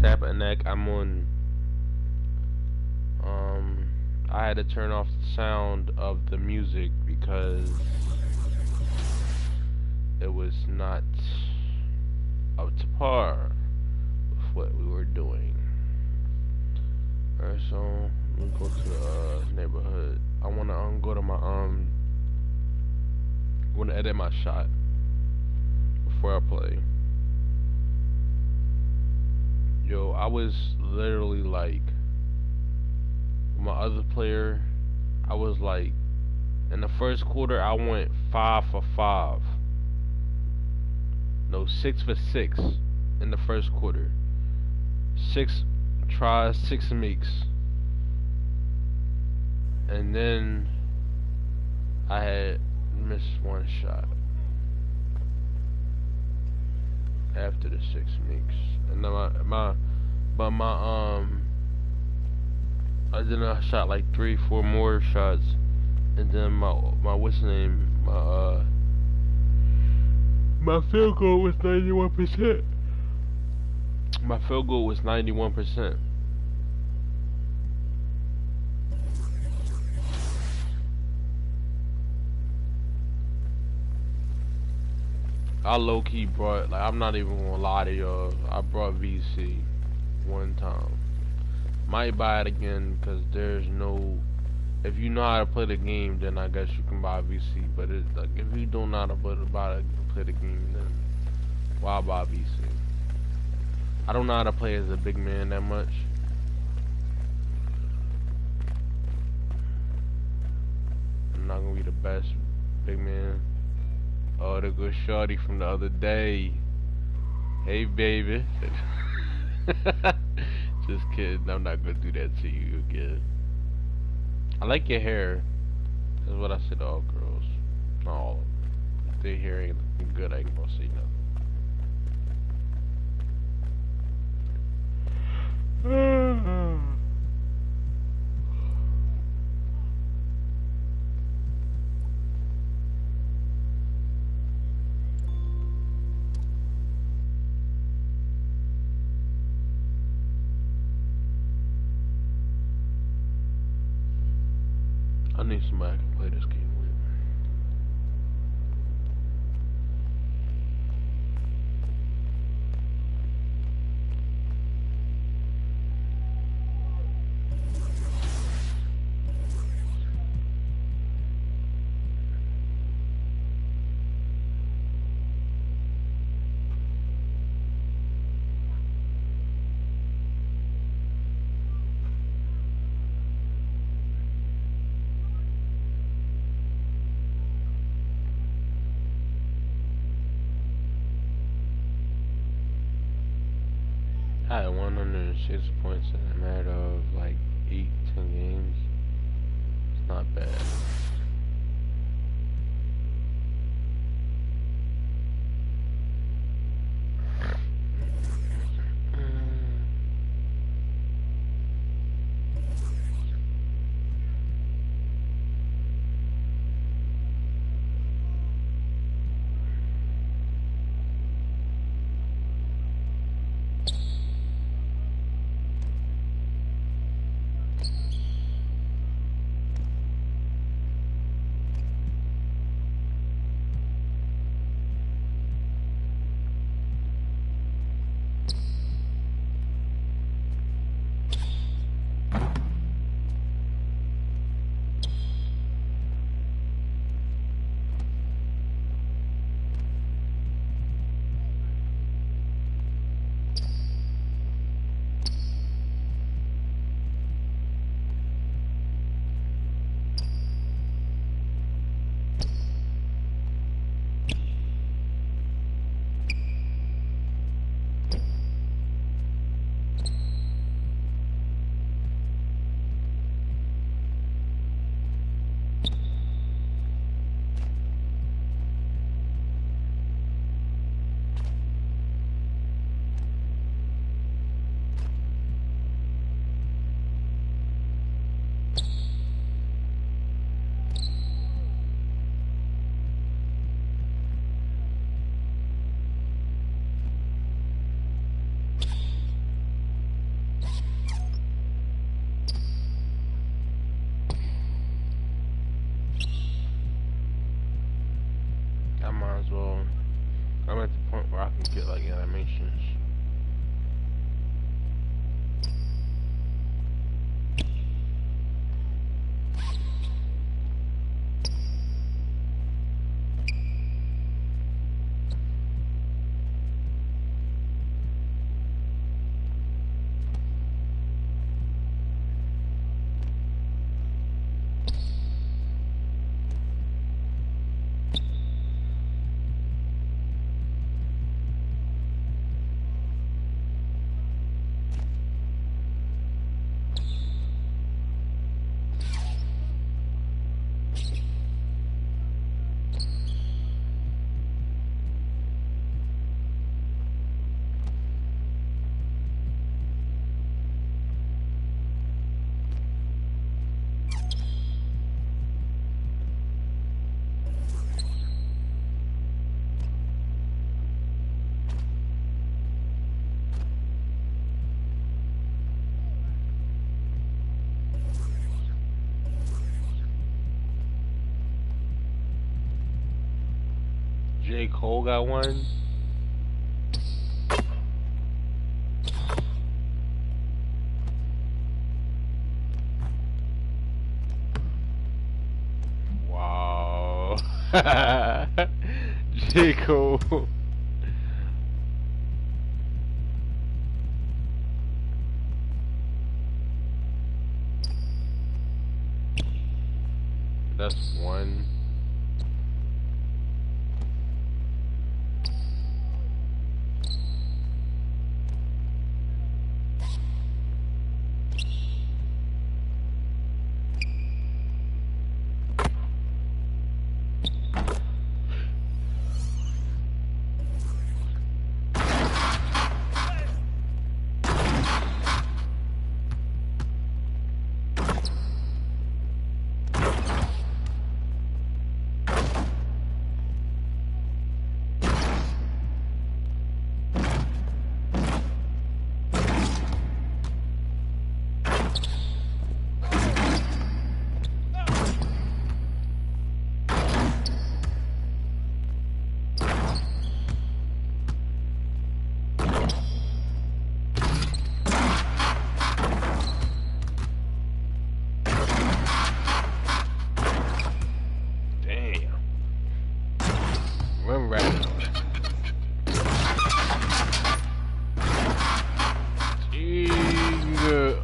Tabernacle. I'm on. I had to turn off the sound of the music because it was not up to par with what we were doing. Alright, so let me go to the neighborhood. I wanna go to my wanna edit my shot before I play. Yo, I was literally like, my other player, I was like, in the first quarter, I went 5 for 5. No, 6 for 6 in the first quarter. 6 tries, 6 makes. And then I had missed one shot after the 6 makes. And then then I shot like 3, 4 more shots, and then my what's the name, my field goal was 91%. My field goal was 91%. I low key brought, like, I'm not even gonna lie to y'all, I brought VC one time. Might buy it again because there's no. If you know how to play the game, then I guess you can buy VC. But it, like, if you don't know how to play the game, then why buy VC? I don't know how to play as a big man that much. I'm not gonna be the best big man. Oh, the good shorty from the other day. Hey, baby. Just kidding, I'm not gonna do that to you again. I like your hair. That's what I said to all girls. Not all of them. If their hair ain't looking good, I ain't gonna say nothing. I need somebody who can play this game with. I had 106 points in a matter of like 8, 10 games. It's not bad. Get like animations. J. Cole got one. Wow. J. Cole. That's one.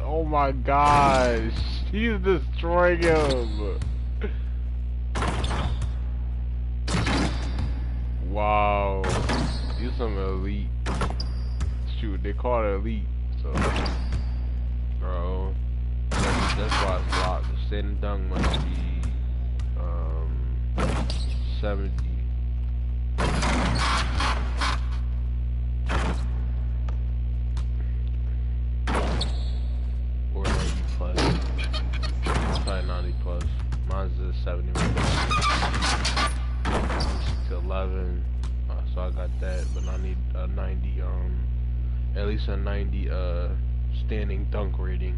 Oh my gosh, he's destroying him. Wow, he's some elite. Shoot, they call it elite. So, bro, that's why it's locked. The standing dunk must be 70. Or 90 plus. Probably 90 plus. Mine's a 70 to 11. So I got that, but I need a 90, at least a 90 standing dunk rating.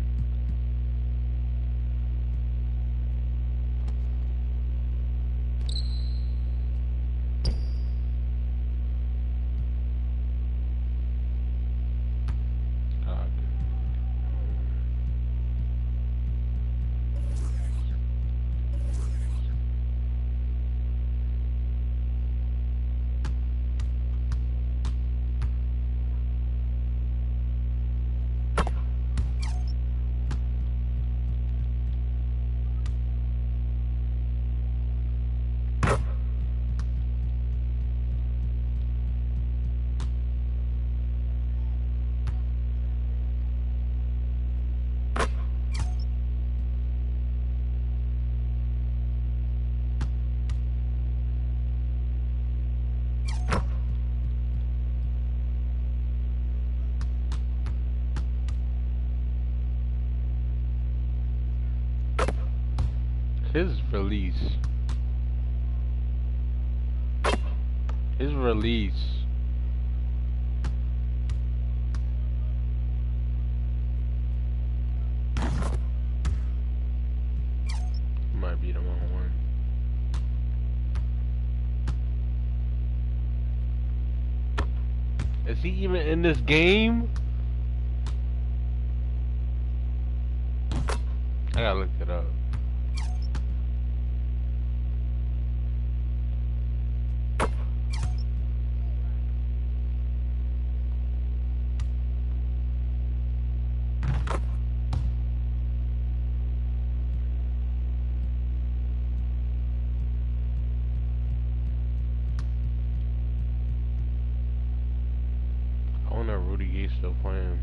His release. His release. Might be the wrong one. Is he even in this game? I gotta look it up. I wonder if Rudy Gay's still playing.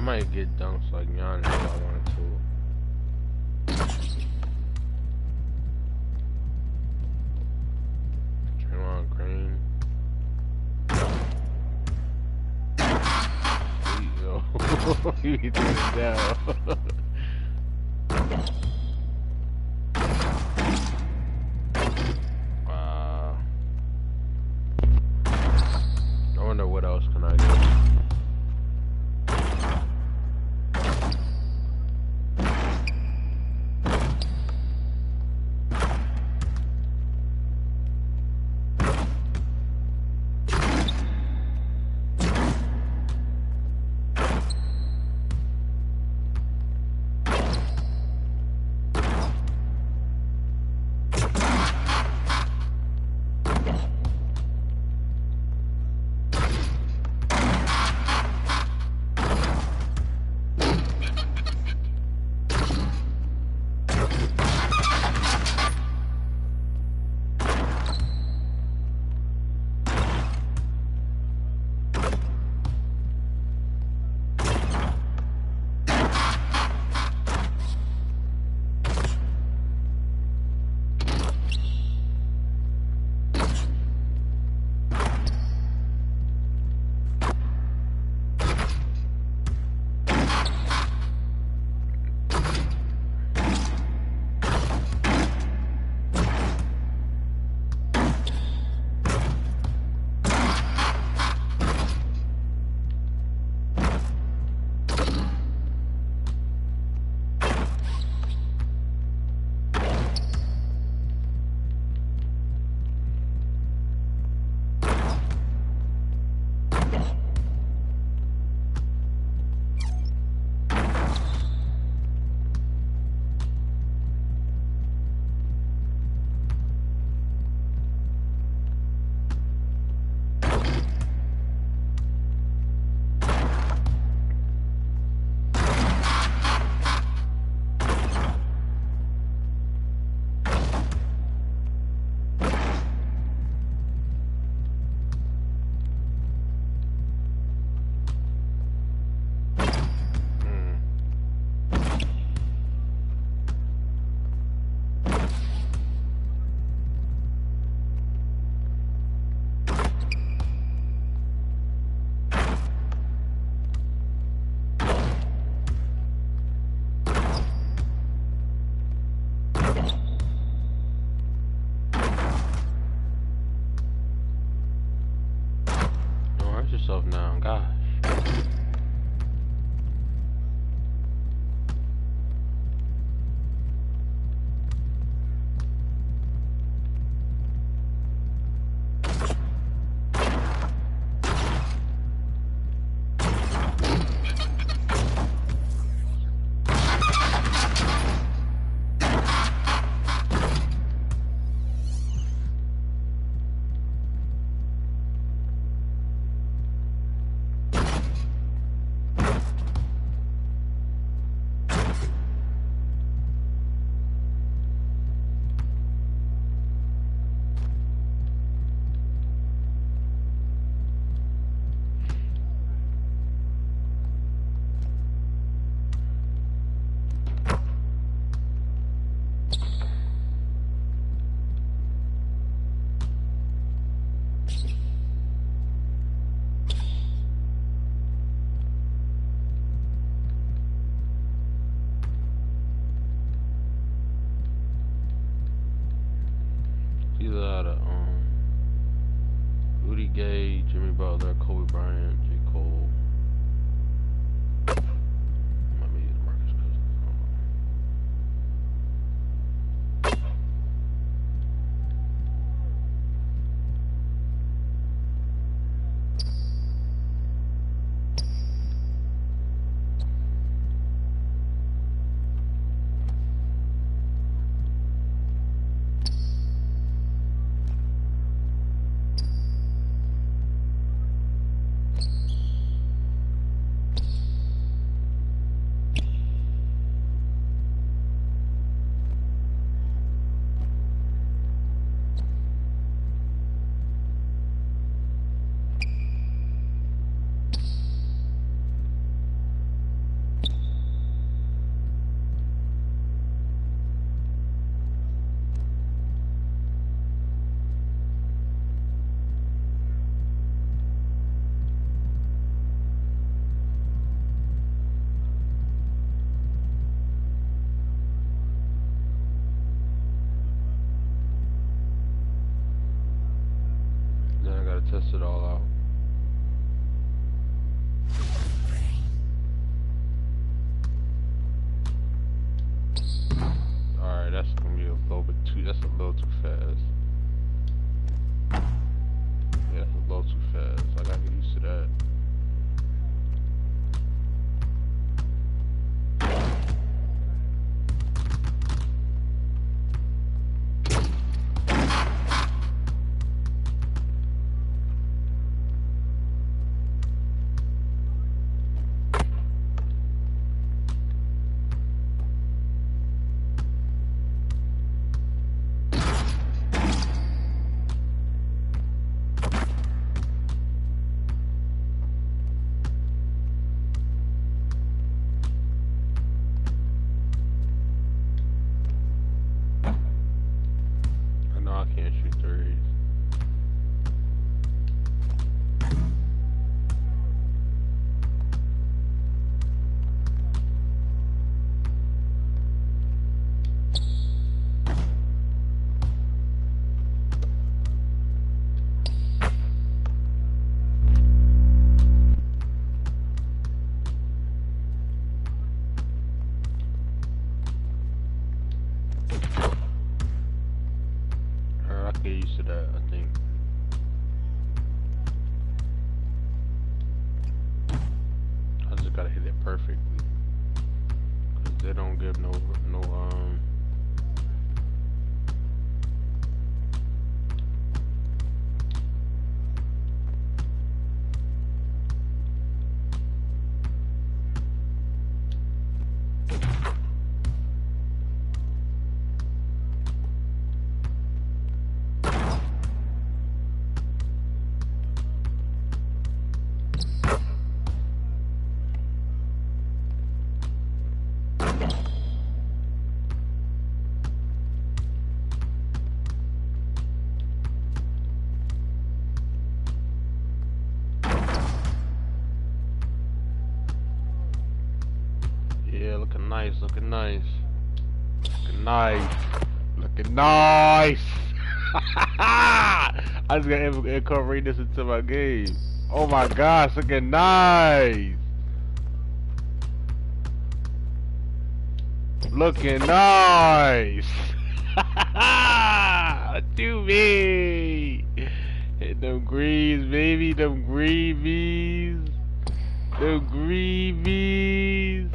might get dunks like Giannis if I wanted to. Draymond Green. You threw it down. I wonder what else can I do. Yourself now, gosh. Either out of Rudy Gay, Jimmy Butler, Kobe Bryant, J. Cole. Might be Marcus Cousins. test it all out. Alright, that's gonna be a little bit too, that's a little too fast. Yeah, that's a little too fast. I gotta get used to that. I can't shoot threes. Get used to that, I think. I just gotta hit it perfectly, cause they don't give no yeah, looking nice, looking nice. Looking nice. Looking nice. I just gotta incorporate this into my game. Oh my gosh, looking nice. Looking nice. What you mean? Hit them greens, baby, them greavies. Them greavies.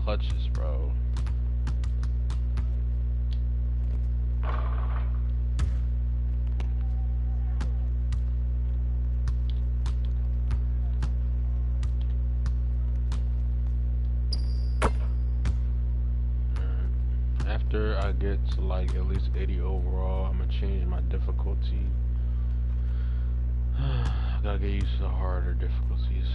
Clutches, bro. After I get to like at least 80 overall, I'm gonna change my difficulty. I gotta get used to the harder difficulties.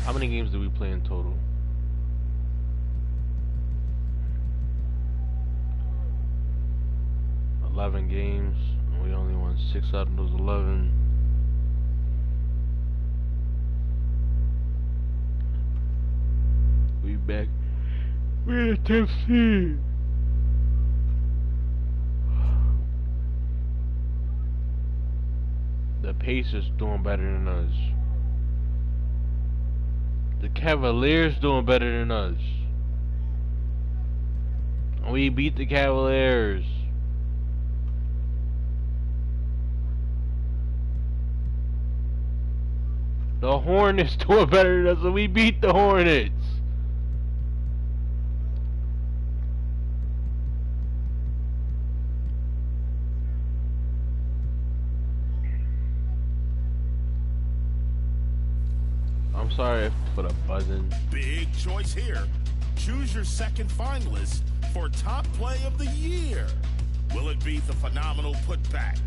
How many games do we play in total? $11 games. We only won 6 out of those 11. back. We're the 10th seed. The Pacers doing better than us. The Cavaliers doing better than us. We beat the Cavaliers. The Hornets doing better than us, and we beat the Hornets. I'm sorry for the buzzing. Big choice here. Choose your second finalist for top play of the year. Will it be the phenomenal putback,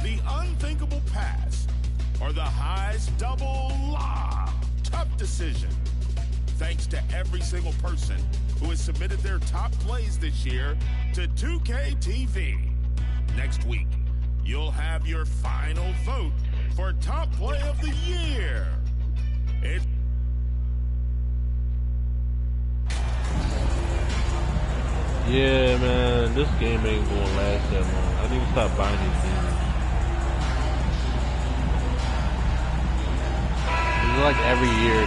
the unthinkable pass, or the highs double lob? Tough decision. Thanks to every single person who has submitted their top plays this year to 2K TV. Next week, you'll have your final vote for top play of the year. Yeah, man, this game ain't gonna last that long. I need to stop buying these games. It's like every year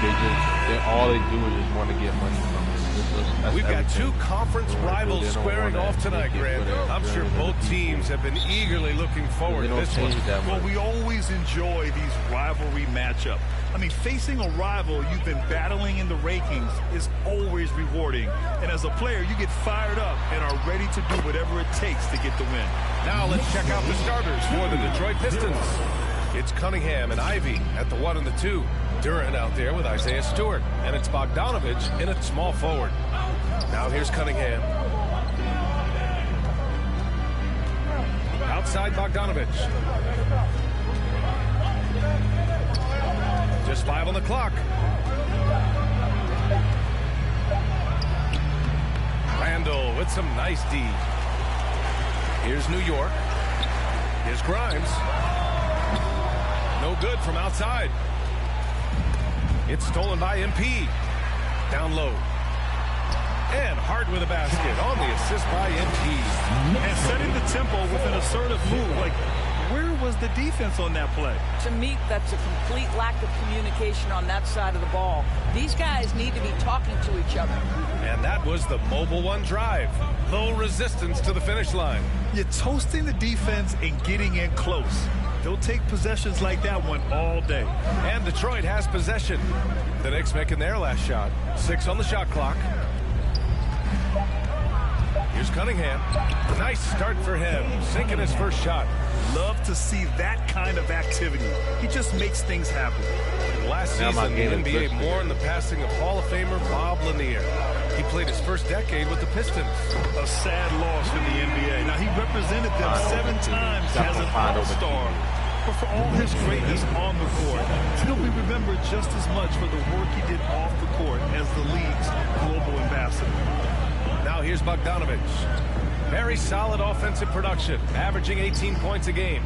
all they do is just want to get money from it. We've got two conference rivals squaring off tonight, Grant. I'm sure both teams have been eagerly looking forward to this one. Well, we always enjoy these rivalry matchups. I mean, facing a rival you've been battling in the rankings is always rewarding. And as a player, you get fired up and are ready to do whatever it takes to get the win. Now let's check out the starters for the Detroit Pistons. It's Cunningham and Ivy at the 1 and the 2. Duran out there with Isaiah Stewart. And it's Bogdanovich in at small forward. Now here's Cunningham. Outside Bogdanovich. Just 5 on the clock. Randall with some nice D. Here's New York. Here's Grimes. No good from outside. It's stolen by MP. Down low. And Hart with a basket on the assist by MP. And setting the tempo with an assertive move. Like, where was the defense on that play? To me, that's a complete lack of communication on that side of the ball. These guys need to be talking to each other. And that was the mobile one drive. Low resistance to the finish line. You're toasting the defense and getting in close. They'll take possessions like that one all day. And Detroit has possession. The Knicks making their last shot. 6 on the shot clock. Here's Cunningham. Nice start for him. Sinking his first shot. Love to see that kind of activity. He just makes things happen. Last season, the NBA mourned the passing of Hall of Famer Bob Lanier. He played his first decade with the Pistons. A sad loss for the NBA. Now, he represented them 7 times as an all-star. But for all his greatness on the court, he'll be remembered just as much for the work he did off the court as the league's global ambassador. Now here's Bogdanovich. Very solid offensive production, averaging 18 points a game.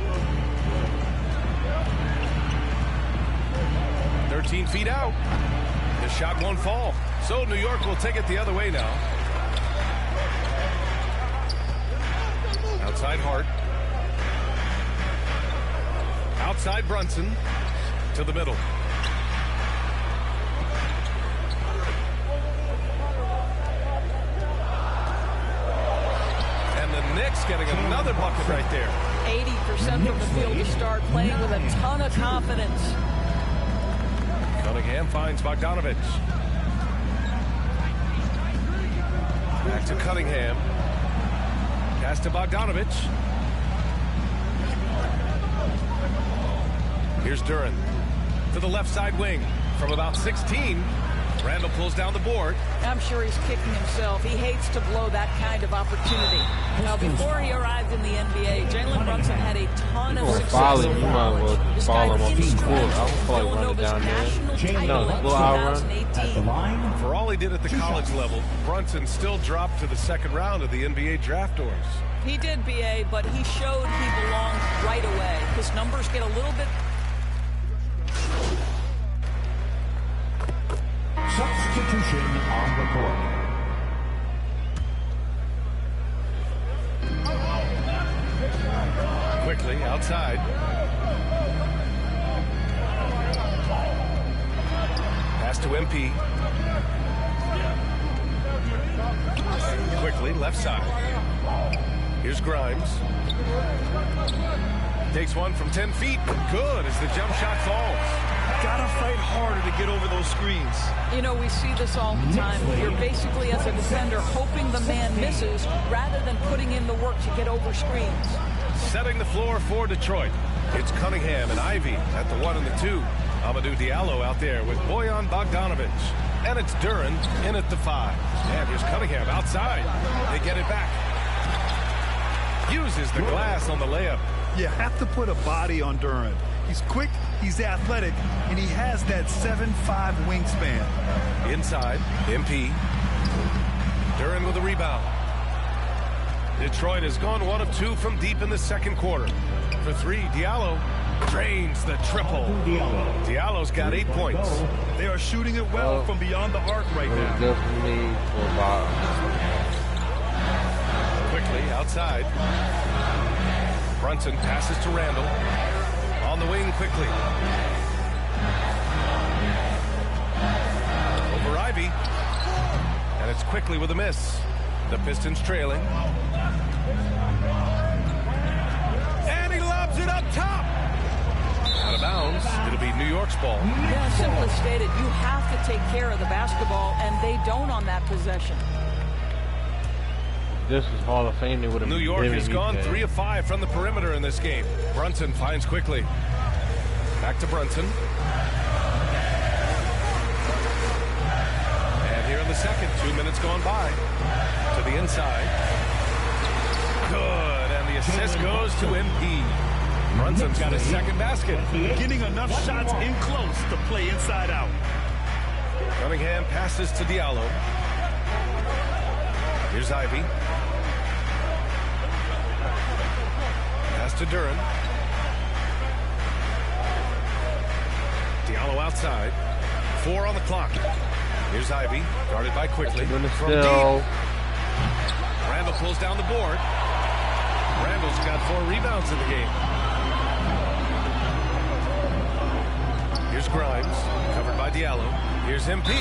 13 feet out. The shot won't fall. So New York will take it the other way now. Outside Hart. Outside Brunson. To the middle. And the Knicks getting another bucket right there. 80% from the field to start, playing with a ton of confidence. Cunningham finds Bogdanovich. Back to Cunningham. Pass to Bogdanovich. Here's Duran to the left side wing from about 16. Randall pulls down the board. I'm sure he's kicking himself. He hates to blow that kind of opportunity. Now, before he arrived in the NBA, Jalen Brunson had a ton of success. You might as well just follow him on the court. I don't feel like running down there. No, little outrun. For all he did at the college level, Brunson still dropped to the second round of the NBA draft doors. He did, BA, but he showed he belonged right away. His numbers get a little bit... Substitution on the court. Quickly outside. Pass to MP. Quickly left side. Here's Grimes. Takes one from 10 feet. Good as the jump shot falls. Gotta fight harder to get over those screens. You know, we see this all the time. You're basically, as a defender, hoping the man misses rather than putting in the work to get over screens. Setting the floor for Detroit. It's Cunningham and Ivy at the 1 and the 2. Amadou Diallo out there with Bojan Bogdanovic. And it's Duran in at the 5. And here's Cunningham outside. They get it back. Uses the glass on the layup. You have to put a body on Duran. He's quick, he's athletic, and he has that 7'5" wingspan. Inside, MP. Duran with a rebound. Detroit has gone 1 of 2 from deep in the second quarter. For 3, Diallo drains the triple. Diallo's got 8 points. They are shooting it well from beyond the arc right now. Good for me for about. Quickly outside. Brunson passes to Randall. On the wing quickly. Over Ivy. And it's quickly with a miss. The Pistons trailing. And he lobs it up top. Out of bounds. It'll be New York's ball. Yeah, simply stated, you have to take care of the basketball, and they don't on that possession. This is Hall of Fame. They would have. New York has gone 3 of 5 from the perimeter in this game. Brunson finds quickly. Back to Brunson. And here in the second, 2 minutes gone by. To the inside. Good, and the assist goes to MP. Brunson's got his second basket. Getting enough shots in close to play inside out. Cunningham passes to Diallo. Here's Ivy. Pass to Duran. Diallo outside. 4 on the clock. Here's Ivy, guarded by Quickly. From deep. Randall pulls down the board. Randall's got 4 rebounds in the game. Here's Grimes, covered by Diallo. Here's MP.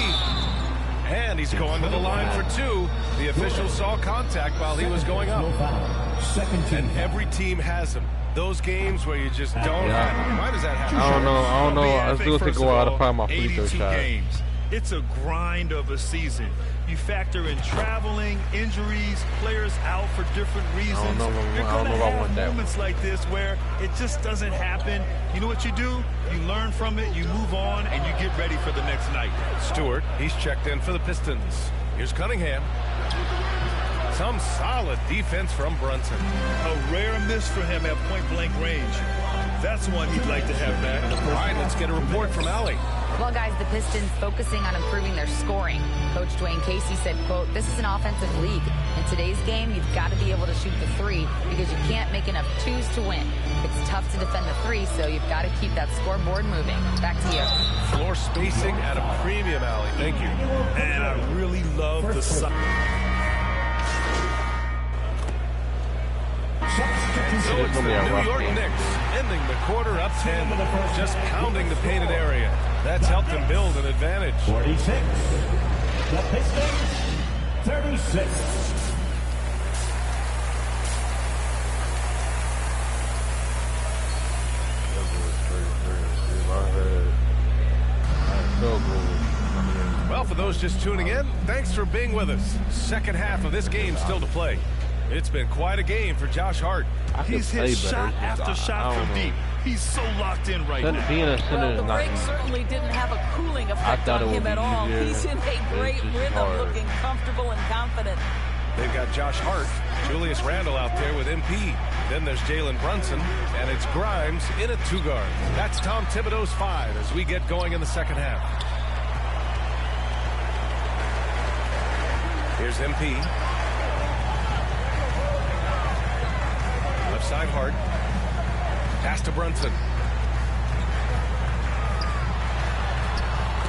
And he's going to the line for 2. The official saw contact while he was going up. And every team has them. Those games where you just don't have them. Why does that happen? I don't know. I was going to go out of my free throw shot. Games. It's a grind of a season. You factor in traveling, injuries, players out for different reasons. You're going to have moments like this where it just doesn't happen. You know what you do? You learn from it, you move on, and you get ready for the next night. Stewart, he's checked in for the Pistons. Here's Cunningham. Some solid defense from Brunson. A rare miss for him at point-blank range. That's one he'd like to have back. All right, let's get a report from Allie. Well, guys, the Pistons focusing on improving their scoring. Coach Dwayne Casey said, quote, "This is an offensive league. In today's game, you've got to be able to shoot the 3 because you can't make enough 2s to win. It's tough to defend the 3, so you've got to keep that scoreboard moving." Back to you. Floor spacing at a premium, Allie. Thank you. And I really love the side. So it's the New York Knicks ending the quarter up 10, just pounding the painted area. That's helped them build an advantage. 46. The Pistons, 36. Well, for those just tuning in, thanks for being with us. Second half of this game still to play. It's been quite a game for Josh Hart. He's hit shot after shot from deep. He's so locked in right now. Being a center Well, the is not break easy. certainly didn't have a cooling effect on him at all. He's in a great rhythm, looking comfortable and confident. They've got Josh Hart, Julius Randle out there with MP. Then there's Jalen Brunson, and it's Grimes in at 2 guard. That's Tom Thibodeau's 5 as we get going in the second half. Here's MP. Left side Hart. Pass to Brunson.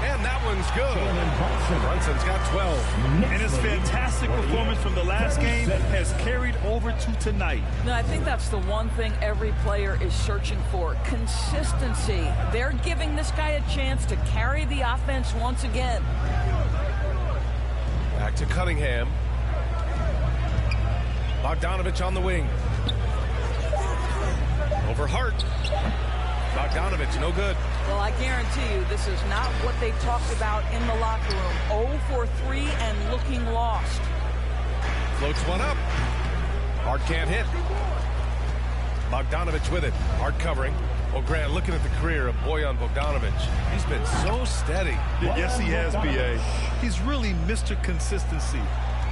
And And that one's good. Brunson's got 12. And his fantastic performance from the last game has carried over to tonight. No, I think that's the one thing every player is searching for, consistency. They're giving this guy a chance to carry the offense once again. Back to Cunningham. Bogdanovich on the wing. Over Hart. Bogdanovich, no good. Well, I guarantee you this is not what they talked about in the locker room. 0 for 3 and looking lost. Floats one up. Hart can't hit. Bogdanovich with it. Hart covering. Well, Grant, looking at the career of Bojan Bogdanovich, he's been so steady. Yes, he has, B.A. He's really Mr. Consistency.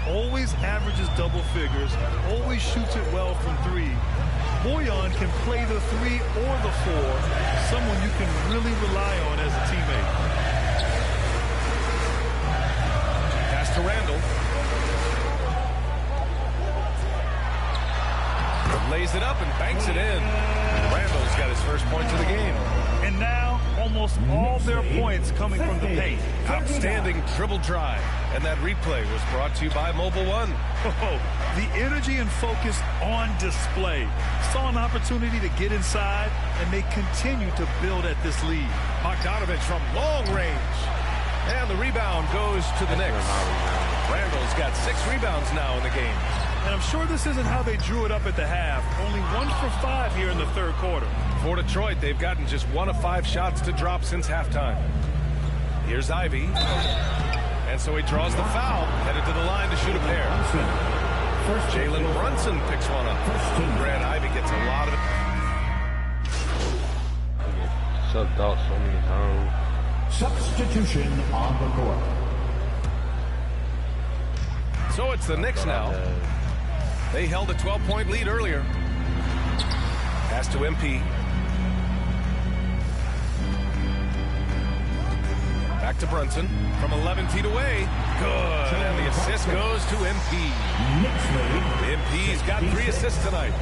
Always averages double figures, always shoots it well from 3. Bojan can play the 3 or the 4, someone you can really rely on as a teammate. Pass to Randall. Lays it up and banks it in. Randall's got his first points of the game. And now, almost all their points coming from the paint. Outstanding dribble drive. And that replay was brought to you by Mobile One. Oh, the energy and focus on display. Saw an opportunity to get inside, and they continue to build at this lead. Bogdanovich from long range. And the rebound goes to the Knicks. Randall's got 6 rebounds now in the game. And I'm sure this isn't how they drew it up at the half. Only 1 for 5 here in the third quarter. For Detroit, they've gotten just 1 of 5 shots to drop since halftime. Here's Ivy. And so he draws the foul, headed to the line to shoot a pair. Jalen Brunson picks one up. Grant Ivy gets a lot of it. Subbed out so many times. Substitution on the court. So it's the Knicks now. They held a 12-point lead earlier. Pass to MP. Back to Brunson from 11 feet away. Good. And the assist goes to MP. MP's got 3 assists tonight.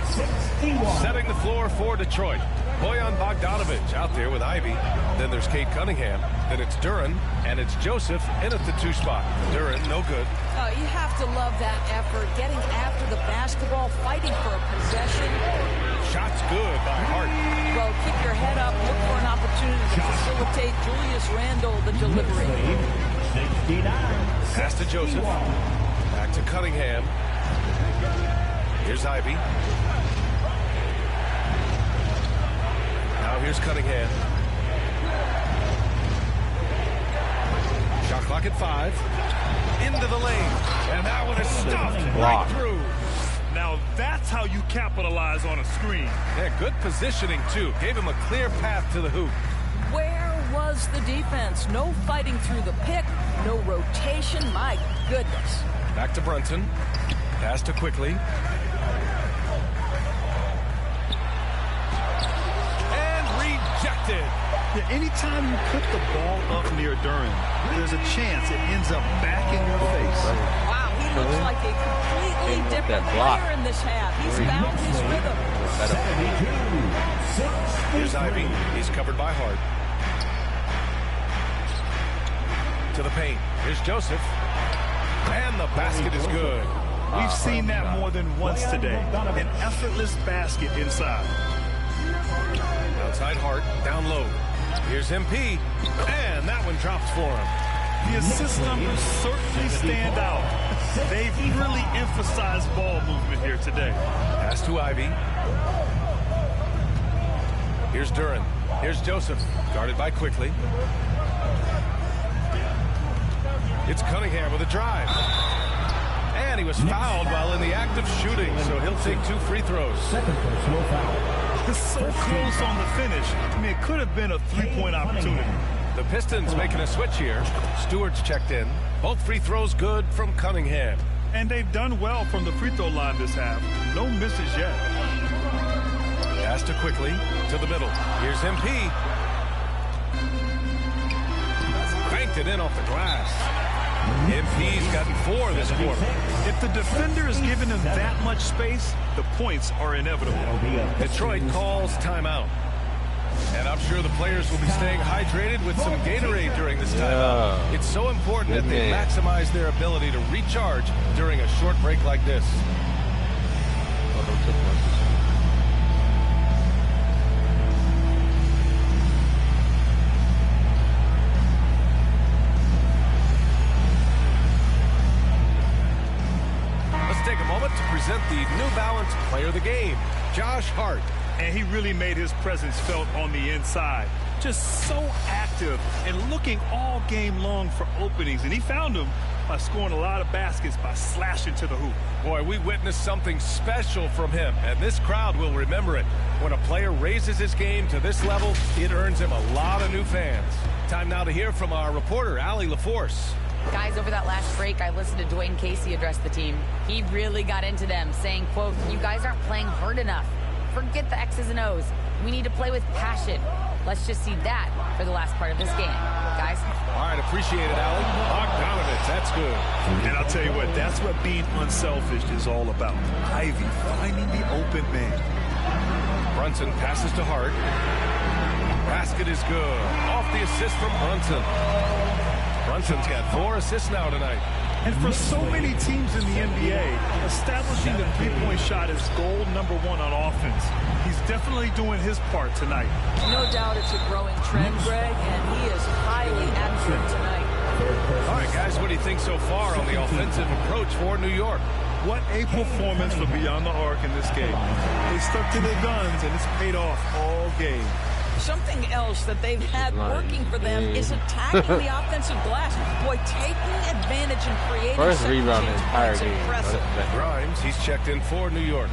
Setting the floor for Detroit. Bojan Bogdanovich out there with Ivy. Then there's Kate Cunningham. Then it's Duren. And it's Joseph in at the 2 spot. Duren, no good. You have to love that effort, getting after the basketball, fighting for a possession. Shots good by Hart. Well, keep your head up, look for an opportunity to facilitate Julius Randle the delivery. Pass to Joseph. Back to Cunningham. Here's Ivy. Now here's Cunningham. Shot clock at 5. Into the lane. And that one is stuffed right through. Now that's how you capitalize on a screen. Yeah, good positioning, too. Gave him a clear path to the hoop. Where was the defense? No fighting through the pick, no rotation. My goodness. Back to Brunson. Pass to Quickly. And rejected. Yeah, anytime you put the ball up near Duren, there's a chance it ends up back in your face. Wow, he looks like a completely different player in this half. He's found his rhythm. Here's Ivy. He's covered by Hart. To the paint. Here's Joseph. And the basket is good. We've seen that more than once today. An effortless basket inside. Outside Hart. Down low. Here's MP. And that one drops for him. The assist numbers certainly stand out. They've really emphasized ball movement here today. Pass to Ivy. Here's Duren. Here's Joseph. Guarded by Quickly. It's Cunningham with a drive. And he was fouled while in the act of shooting, so he'll take 2 free throws. Second personal foul. So close on the finish. I mean, it could have been a 3-point opportunity. The Pistons making a switch here. Stewart's checked in. Both free throws good from Cunningham. And they've done well from the free throw line this half. No misses yet. Pass to Quickly to the middle. Here's MP. Banked it in off the glass. MP's gotten 4 this quarter. If the defender is giving him that much space, the points are inevitable. Detroit calls timeout. And I'm sure the players will be staying hydrated with some Gatorade during this timeout. It's so important that they maximize their ability to recharge during a short break like this. Let's take a moment to present the New Balance Player of the Game, Josh Hart. And he really made his presence felt on the inside. Just so active and looking all game long for openings. And he found them by scoring a lot of baskets by slashing to the hoop. Boy, we witnessed something special from him, and this crowd will remember it. When a player raises his game to this level, it earns him a lot of new fans. Time now to hear from our reporter, Allie LaForce. Guys, over that last break, I listened to Dwayne Casey address the team. He really got into them, saying, quote, "You guys aren't playing hard enough. Forget the X's and O's. We need to play with passion." Let's just see that for the last part of this game. Guys? All right, appreciate it, Allie. Bogdanovich, that's good. And I'll tell you what, that's what being unselfish is all about. Ivy finding the open man. Brunson passes to Hart. Basket is good. Off the assist from Brunson. Brunson's got 4 assists now tonight. And for so many teams in the NBA, establishing the three-point shot is goal number 1 on offense. He's definitely doing his part tonight. No doubt it's a growing trend, Greg, and he is highly accurate tonight. All right, guys, what do you think so far on the offensive approach for New York? What a performance for Beyond the Arc in this game. They stuck to their guns, and it's paid off all game. Something else that they've had working for them is attacking the offensive glass. Boy, taking advantage and creating first rebound in the entire game. Impressive. Grimes, he's checked in for New York.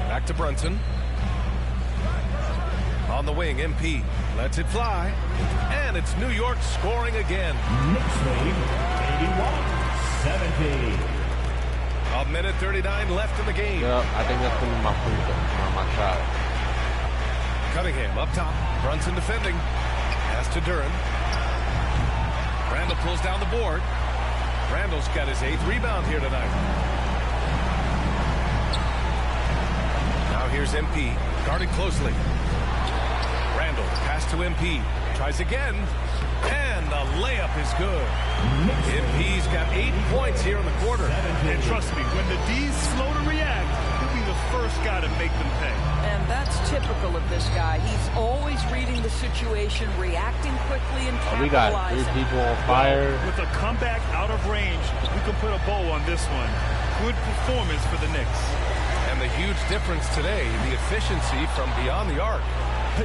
Back to Brunson. On the wing, MP lets it fly. And it's New York scoring again. Knicks lead, 81-70. A minute 39 left in the game. Yep, I think that's going to be my free throw, my shot. Cunningham up top. Brunson defending. Pass to Duran. Randall pulls down the board. Randall's got his 8th rebound here tonight. Now here's MP. Guarded closely. Randall pass to MP. Tries again. And the layup is good. MP's got 8 points here in the quarter. And trust me, when the D's slow to react, he'll be the first guy to make them pay. And that's typical of this guy. He's always reading the situation, reacting quickly, and capitalizing. We got 3 people on fire. With a comeback out of range, we can put a bow on this one. Good performance for the Knicks. And the huge difference today, the efficiency from beyond the arc.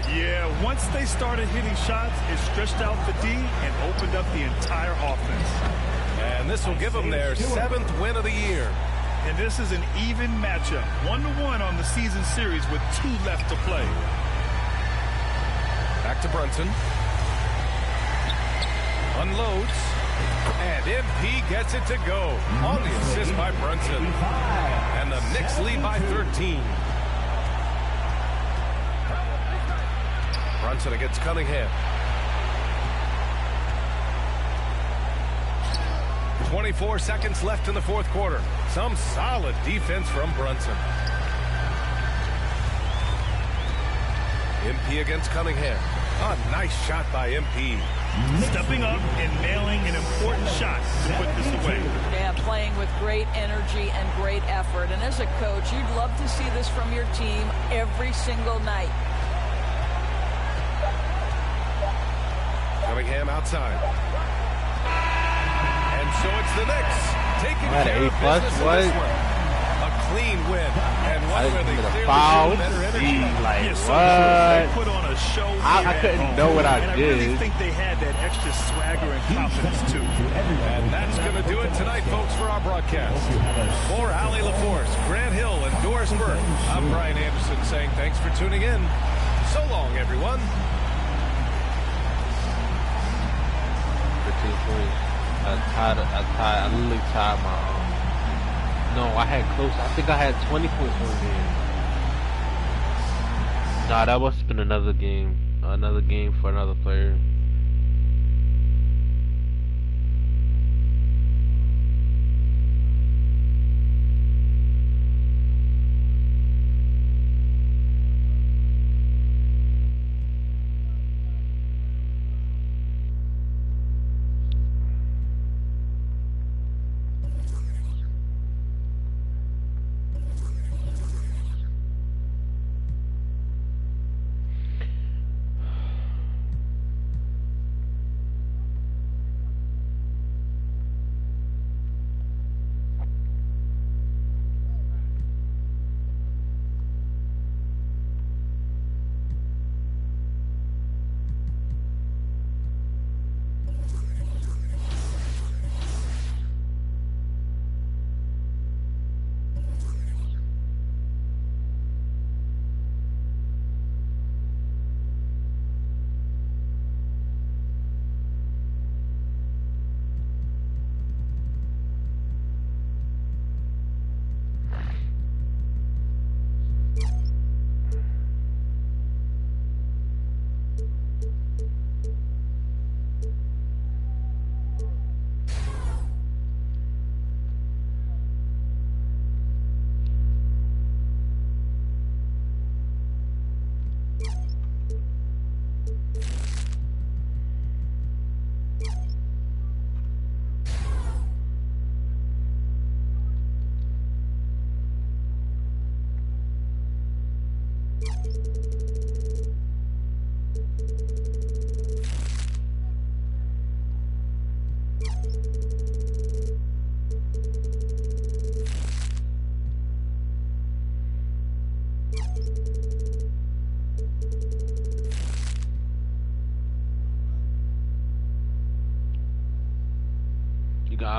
Yeah, once they started hitting shots, it stretched out the D and opened up the entire offense. And this will give them their 7th win of the year. And this is an even matchup, 1-1 on the season series with 2 left to play. Back to Brunson. Unloads. And MP gets it to go. On the assist by Brunson. And the Knicks lead by 13. Brunson against Cunningham. 24 seconds left in the 4th quarter. Some solid defense from Brunson. MP against Cunningham. A nice shot by MP. Stepping up and nailing an important shot to put this away. Yeah, playing with great energy and great effort. And as a coach, you'd love to see this from your team every single night. Cunningham outside. And so it's the Knicks taking care of business in this one. A clean win. And one where they clearly showed better energy. Like, Yeah, what? they put on a show I couldn't know what I and did. I really think they had that extra swagger and confidence, too. And that's going to do it tonight, folks, for our broadcast. For Allie LaForce, Grant Hill, and Doris Burke, I'm Brian Anderson saying thanks for tuning in. So long, everyone. 15 points. I literally tied my no, I had close. I think I had 20 points on game. Nah, that must have been another game. Another game for another player.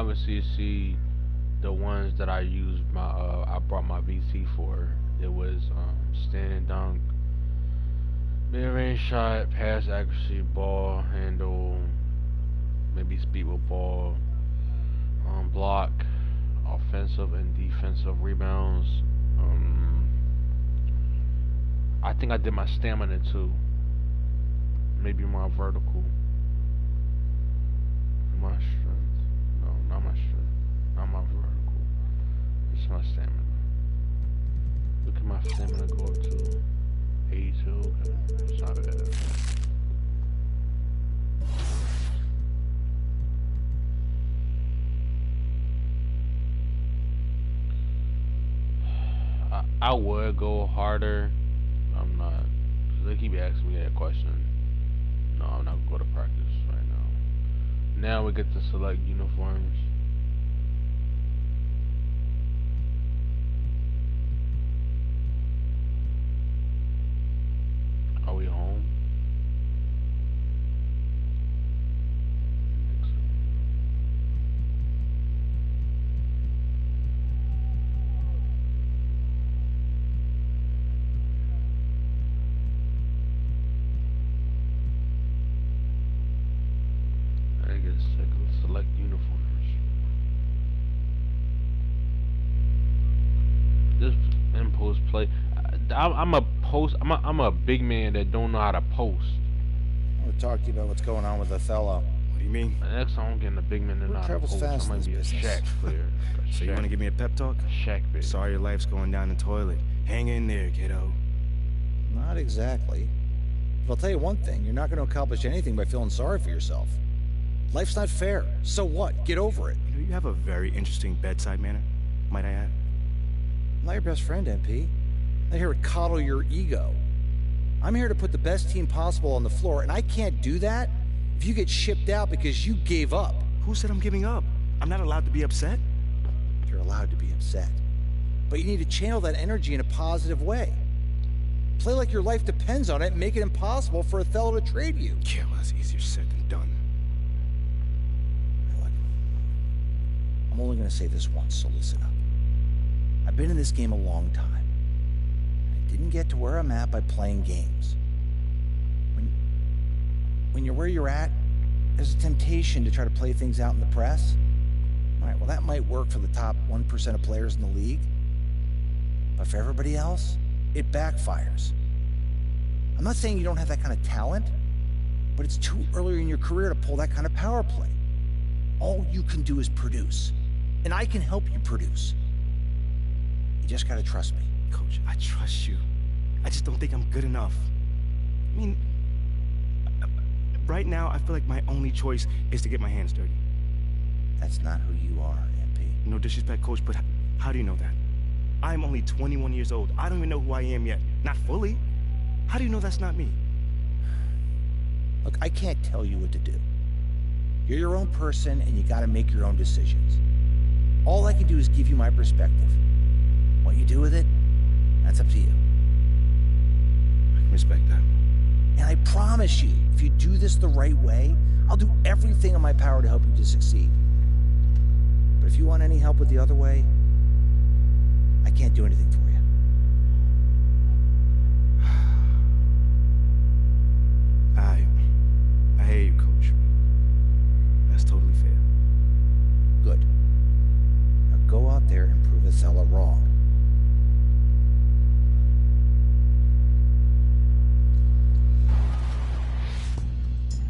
obviously see the ones that I used I brought my VC for. It was stand dunk, mid-range shot, pass accuracy, ball handle, maybe speed with ball, block, offensive and defensive rebounds. I think I did my stamina too. Maybe my vertical. My strength. No, not my strength. Not my vertical. It's my stamina. Look at my stamina go up to 82. Okay, it's not bad. I would go harder. I'm not. They keep asking me that question. No, I'm not gonna go to practice right now. Now we get to select uniforms. Are we home? I guess I can select uniforms. This impulse play. I'm a big man that don't know how to post. I want to talk to you about what's going on with Othello. What do you mean? Next time I'm getting a big man that know how to travels post. fast I in might be a this business. Shaq player. So you want to give me a pep talk? Shaq player. Sorry your life's going down the toilet. Hang in there, kiddo. Not exactly. But I'll tell you one thing, you're not going to accomplish anything by feeling sorry for yourself. Life's not fair. So what? Get over it. You know, you have a very interesting bedside manner, might I add. I'm not your best friend, MP. I'm not here to coddle your ego. I'm here to put the best team possible on the floor, and I can't do that if you get shipped out because you gave up. Who said I'm giving up? I'm not allowed to be upset. You're allowed to be upset. But you need to channel that energy in a positive way. Play like your life depends on it and make it impossible for Othello to trade you. Yeah, well, that's easier said than done. Look, I'm only going to say this once, so listen up. I've been in this game a long time. I didn't get to where I'm at by playing games. When you're where you're at, there's a temptation to try to play things out in the press. All right, well, that might work for the top 1% of players in the league. But for everybody else, it backfires. I'm not saying you don't have that kind of talent, but it's too early in your career to pull that kind of power play. All you can do is produce, and I can help you produce. You just gotta trust me. Coach, I trust you. I just don't think I'm good enough. I mean, right now, I feel like my only choice is to get my hands dirty. That's not who you are, MP. No disrespect, Coach, but how do you know that? I'm only 21 years old. I don't even know who I am yet. Not fully. How do you know that's not me? Look, I can't tell you what to do. You're your own person, and you gotta make your own decisions. All I can do is give you my perspective. What you do with it, that's up to you. I can respect that. And I promise you, if you do this the right way, I'll do everything in my power to help you to succeed. But if you want any help with the other way, I can't do anything for you. I hear you, Coach. That's totally fair. Good. Now go out there and prove Othello wrong.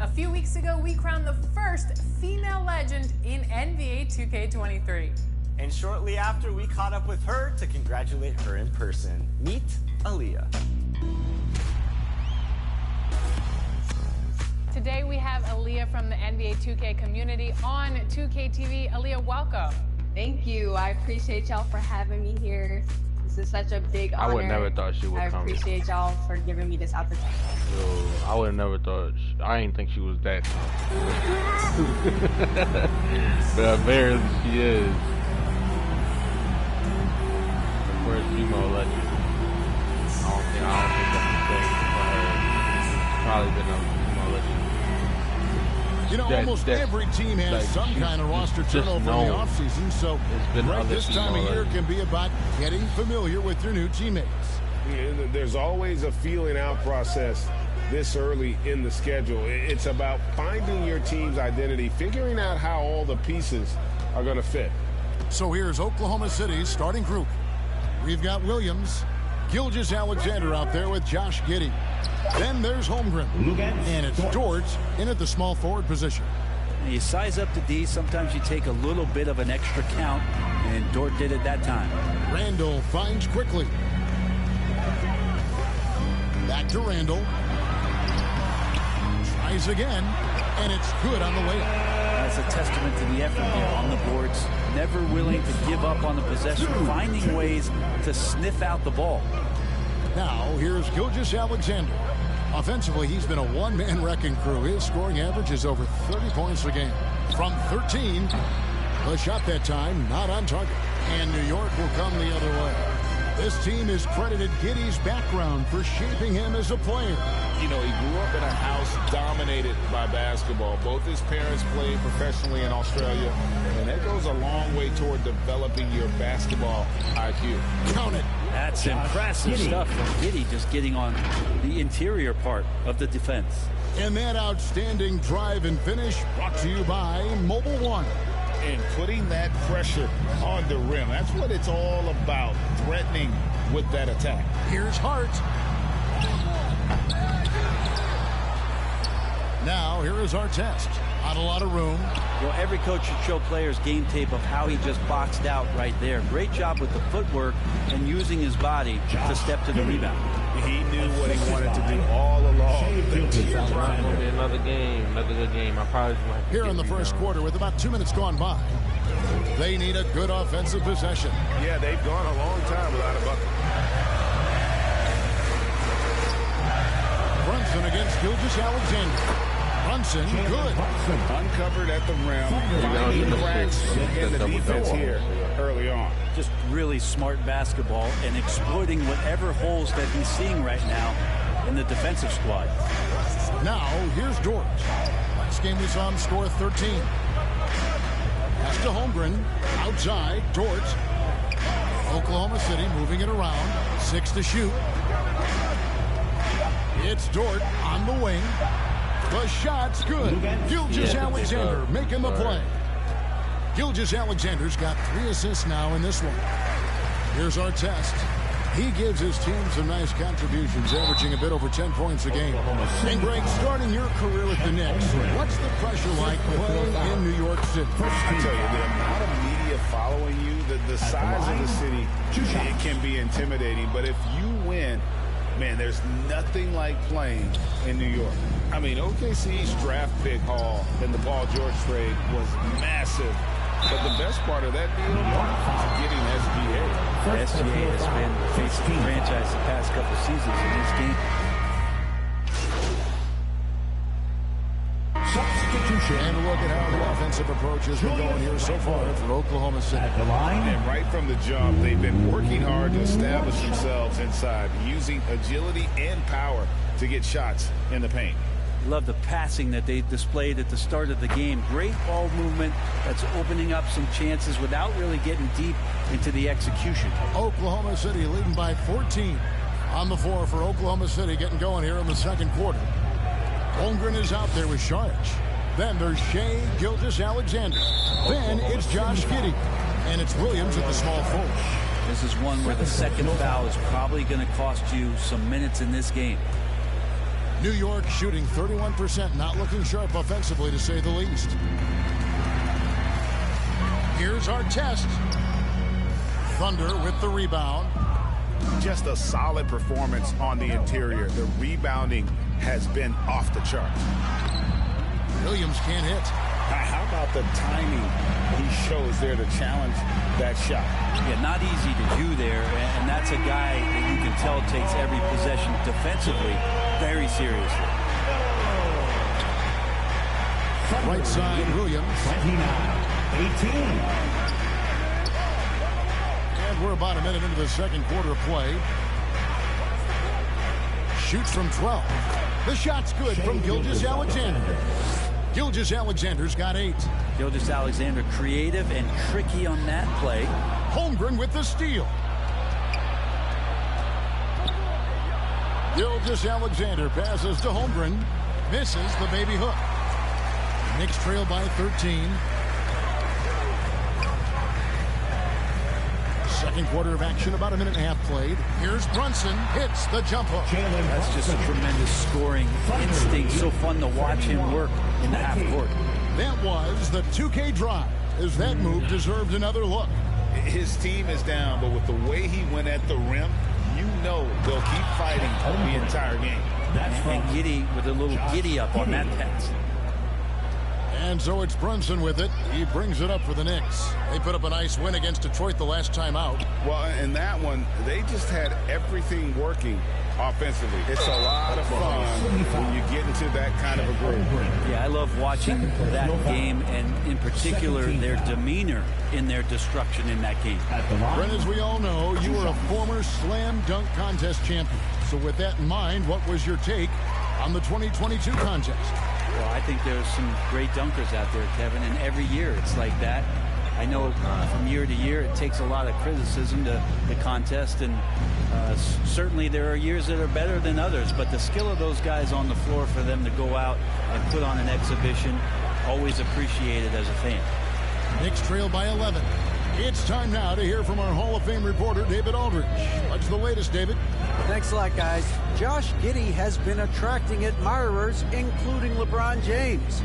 A few weeks ago, we crowned the first female legend in NBA 2k23. And shortly after, we caught up with her to congratulate her in person. Meet Aaliyah. Today, we have Aaliyah from the NBA 2K community on 2K TV. Aaliyah, welcome. Thank you. I appreciate y'all for having me here. This is such a big honor. I would never thought she would come. I appreciate y'all for giving me this opportunity. Yo, I would have never thought. I didn't think she was that. But apparently she is. The first female legend. I don't think that's the thing for her. She's probably been a female legend You know, almost every team has some kind of roster turnover in the offseason, so right this time of year can be about getting familiar with your new teammates. Yeah, there's always a feeling out process this early in the schedule. It's about finding your team's identity, figuring out how all the pieces are going to fit. So here's Oklahoma City's starting group. We've got Williams, Gilgeous-Alexander out there with Josh Giddey. Then there's Holmgren, and it's Dort in at the small forward position. You size up the D, sometimes you take a little bit of an extra count, and Dort did it that time. Randall finds quickly. Back to Randall. Tries again, and it's good on the way up. That's a testament to the effort there on the boards. Never willing to give up on the possession, finding ways to sniff out the ball. Now, here's Gilgeous-Alexander. Offensively, he's been a one-man wrecking crew. His scoring average is over 30 points a game. From 13, the shot that time not on target. And New York will come the other way. This team has credited Giddey's background for shaping him as a player. You know, he grew up in a house dominated by basketball. Both his parents played professionally in Australia, and that goes a long way toward developing your basketball IQ. Count it. That's impressive stuff from Giddey, just getting on the interior part of the defense. And that outstanding drive and finish brought to you by Mobile One. And putting that pressure on the rim. That's what it's all about, threatening with that attack. Here's Hart. Now, here is our test. Not a lot of room. Well, every coach should show players game tape of how he just boxed out right there. Great job with the footwork and using his body to step to the rebound. He knew what he wanted to do all along. Another game, another good game. I probably might here in the first quarter with about 2 minutes gone by. They need a good offensive possession. Yeah, they've gone a long time without a bucket. Brunson against Gilgeous-Alexander. Brunson, good. Uncovered at the rim, finding cracks in the defense here early on. Just really smart basketball and exploiting whatever holes that he's seeing right now in the defensive squad. Now, here's Dort. Last game we saw him score 13. Pass to Holmgren. Outside, Dort. Oklahoma City moving it around. 6 to shoot. It's Dort on the wing. The shot's good. Gilgeous-Alexander making the play. Gilgeous-Alexander's got 3 assists now in this one. Here's our test. He gives his team some nice contributions, averaging a bit over 10 points a game. And Greg, starting your career with the Knicks, what's the pressure like playing in New York City? I tell you, the amount of media following you, the size of the city, it can be intimidating. But if you win, man, there's nothing like playing in New York. I mean, OKC's draft pick haul in the Paul George trade was massive. But the best part of that deal is getting SGA. SGA has been the face of the franchise the past couple seasons in this game. Substitution. And look at how the offensive approach has been going here so far for Oklahoma City. And right from the jump, they've been working hard to establish themselves inside, using agility and power to get shots in the paint. Love the passing that they displayed at the start of the game. Great ball movement that's opening up some chances without really getting deep into the execution. Oklahoma City leading by 14 on the floor for Oklahoma City, getting going here in the second quarter. Holmgren is out there with Saric. Then there's Shai Gilgeous-Alexander. Then it's Josh Giddey. And it's Williams at the small forward. This is one where the second foul is probably going to cost you some minutes in this game. New York shooting 31%, not looking sharp offensively, to say the least. Here's our test. Thunder with the rebound. Just a solid performance on the interior. The rebounding has been off the charts. Williams can't hit. How about the timing he shows there to challenge that shot? Yeah, not easy to do there, and that's a guy that you can tell takes every possession defensively very seriously. Right side, Williams. 29-18. And we're about a minute into the second quarter of play. Shoots from 12. The shot's good from Gilgeous-Alexander. Gilgeous-Alexander's got 8. Gilgeous-Alexander creative and tricky on that play. Holmgren with the steal. Gilgeous-Alexander passes to Holmgren. Misses the baby hook. Knicks trail by 13. Second quarter of action, about a minute and a half played. Here's Brunson, hits the jump hook. That's just a tremendous scoring instinct. So fun to watch him work in the half court. That was the 2K drive, as that move deserved another look. His team is down, but with the way he went at the rim, you know they'll keep fighting the entire game. And Giddey with a little giddy up on that pass. And so it's Brunson with it. He brings it up for the Knicks. They put up a nice win against Detroit the last time out. Well, in that one, they just had everything working offensively. It's a lot of fun when you get into that kind of a group. Yeah, I love watching that game, and in particular, their demeanor in their destruction in that game. Brent, as we all know, you were a former slam dunk contest champion. So with that in mind, what was your take on the 2022 contest? Well, I think there's some great dunkers out there, Kevin, and every year it's like that. I know from year to year it takes a lot of criticism to the contest, and certainly there are years that are better than others, but the skill of those guys on the floor for them to go out and put on an exhibition, always appreciated as a fan. Knicks trail by 11. It's time now to hear from our Hall of Fame reporter, David Aldridge. What's the latest, David? Thanks a lot, guys. Josh Giddey has been attracting admirers, including LeBron James.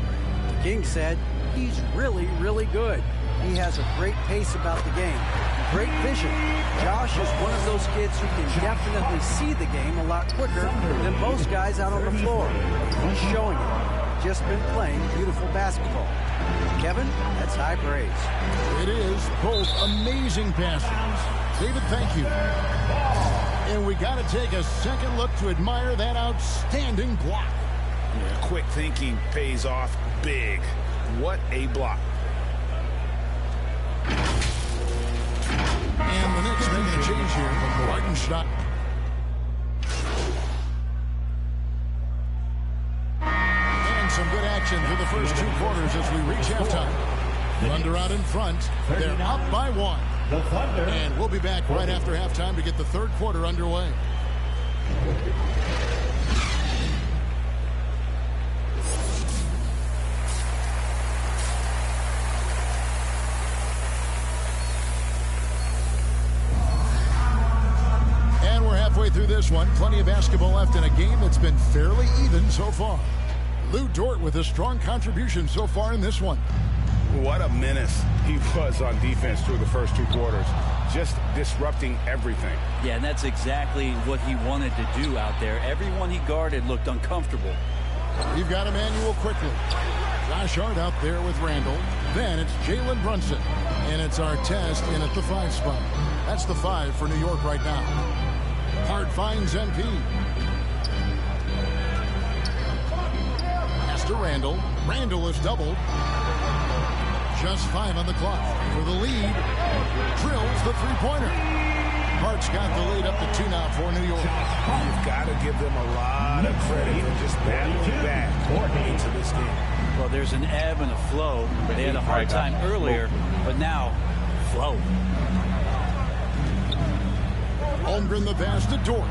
The King said he's really, really good. He has a great pace about the game, great vision. Josh is one of those kids who can definitely see the game a lot quicker than most guys out on the floor. He's showing it. Just been playing beautiful basketball. Kevin, that's high praise. It is both amazing passes. David, thank you. And we got to take a second look to admire that outstanding block. Yeah, quick thinking pays off big. What a block. And the Knicks making a change here. Hardenstein. And some good action through the first 2 quarters as we reach halftime. Thunder out in front. They're up by 1. And we'll be back right after halftime to get the third quarter underway. And we're halfway through this one. Plenty of basketball left in a game that's been fairly even so far. Lou Dort with a strong contribution so far in this one. What a menace he was on defense through the first 2 quarters. Just disrupting everything. Yeah, and that's exactly what he wanted to do out there. Everyone he guarded looked uncomfortable. We've got Emmanuel quickly. Josh Hart out there with Randall. Then it's Jalen Brunson. And it's our test in at the 5 spot. That's the 5 for New York right now. Hart finds MP. Pass to Randall. Randall is doubled. Just 5 on the clock for the lead. Drills the 3-pointer. Hart's got the lead up to 2 now for New York. You've got to give them a lot of credit for just battling back into this game. Well, there's an ebb and a flow. They had a hard time earlier, but now, flow. Holmgren the pass to Dort.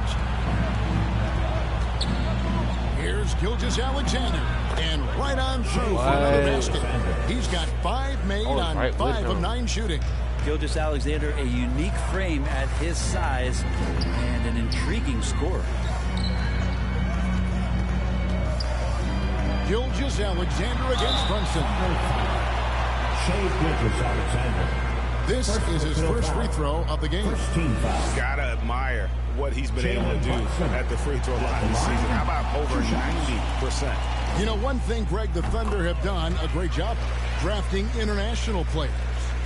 Here's Gilgeous-Alexander. And right on through for another basket. He's got 5 made on 5 of 9 shooting. Gilgeous-Alexander, a unique frame at his size and an intriguing scorer. Gilgeous-Alexander against Brunson. This is his first free throw of the game. Gotta admire what he's been able to do at the free throw line this season. How about over 90%? You know, one thing, Greg, the Thunder have done a great job drafting international players.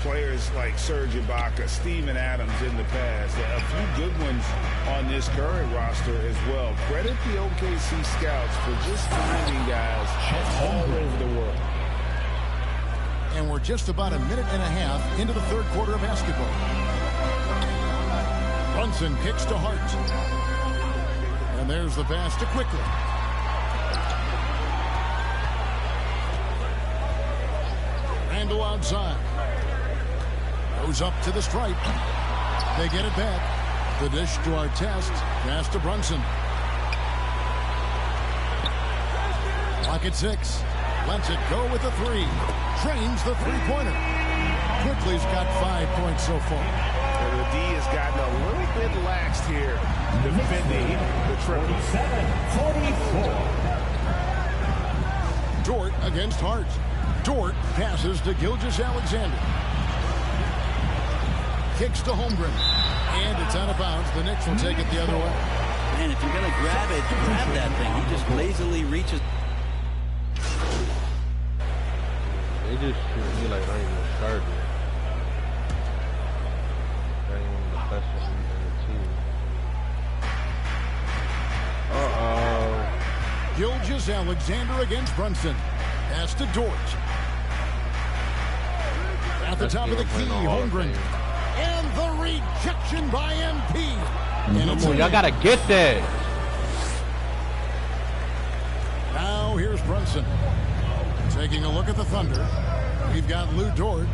Players like Serge Ibaka, Steven Adams in the past. A few good ones on this current roster as well. Credit the OKC scouts for just finding guys all over the world. And we're just about a minute and a half into the third quarter of basketball. Brunson kicks to Hart. And there's the pass to Quickly. Randall outside. Goes up to the stripe. They get it back. The dish to Artest. Pass to Brunson. Clock at 6. Lets it go with the 3. Trains the three-pointer. Quickly's got 5 points so far. The D has gotten a little bit laxed here, defending the triple. 47-44. Dort against Hart. Dort passes to Gilgeous-Alexander. Kicks to Holmgren. And it's out of bounds. The Knicks will take it the other way. Man, if you're going to grab it, grab that thing. He just lazily reaches. They just treat me like not even started. That ain't one of the best ones in the team. Gilgeous-Alexander against Brunson. Pass to Dort. At the top of the key, Holmgren. And the rejection by MP. And y'all gotta get that. Now here's Brunson. Taking a look at the Thunder. We've got Lou Dort.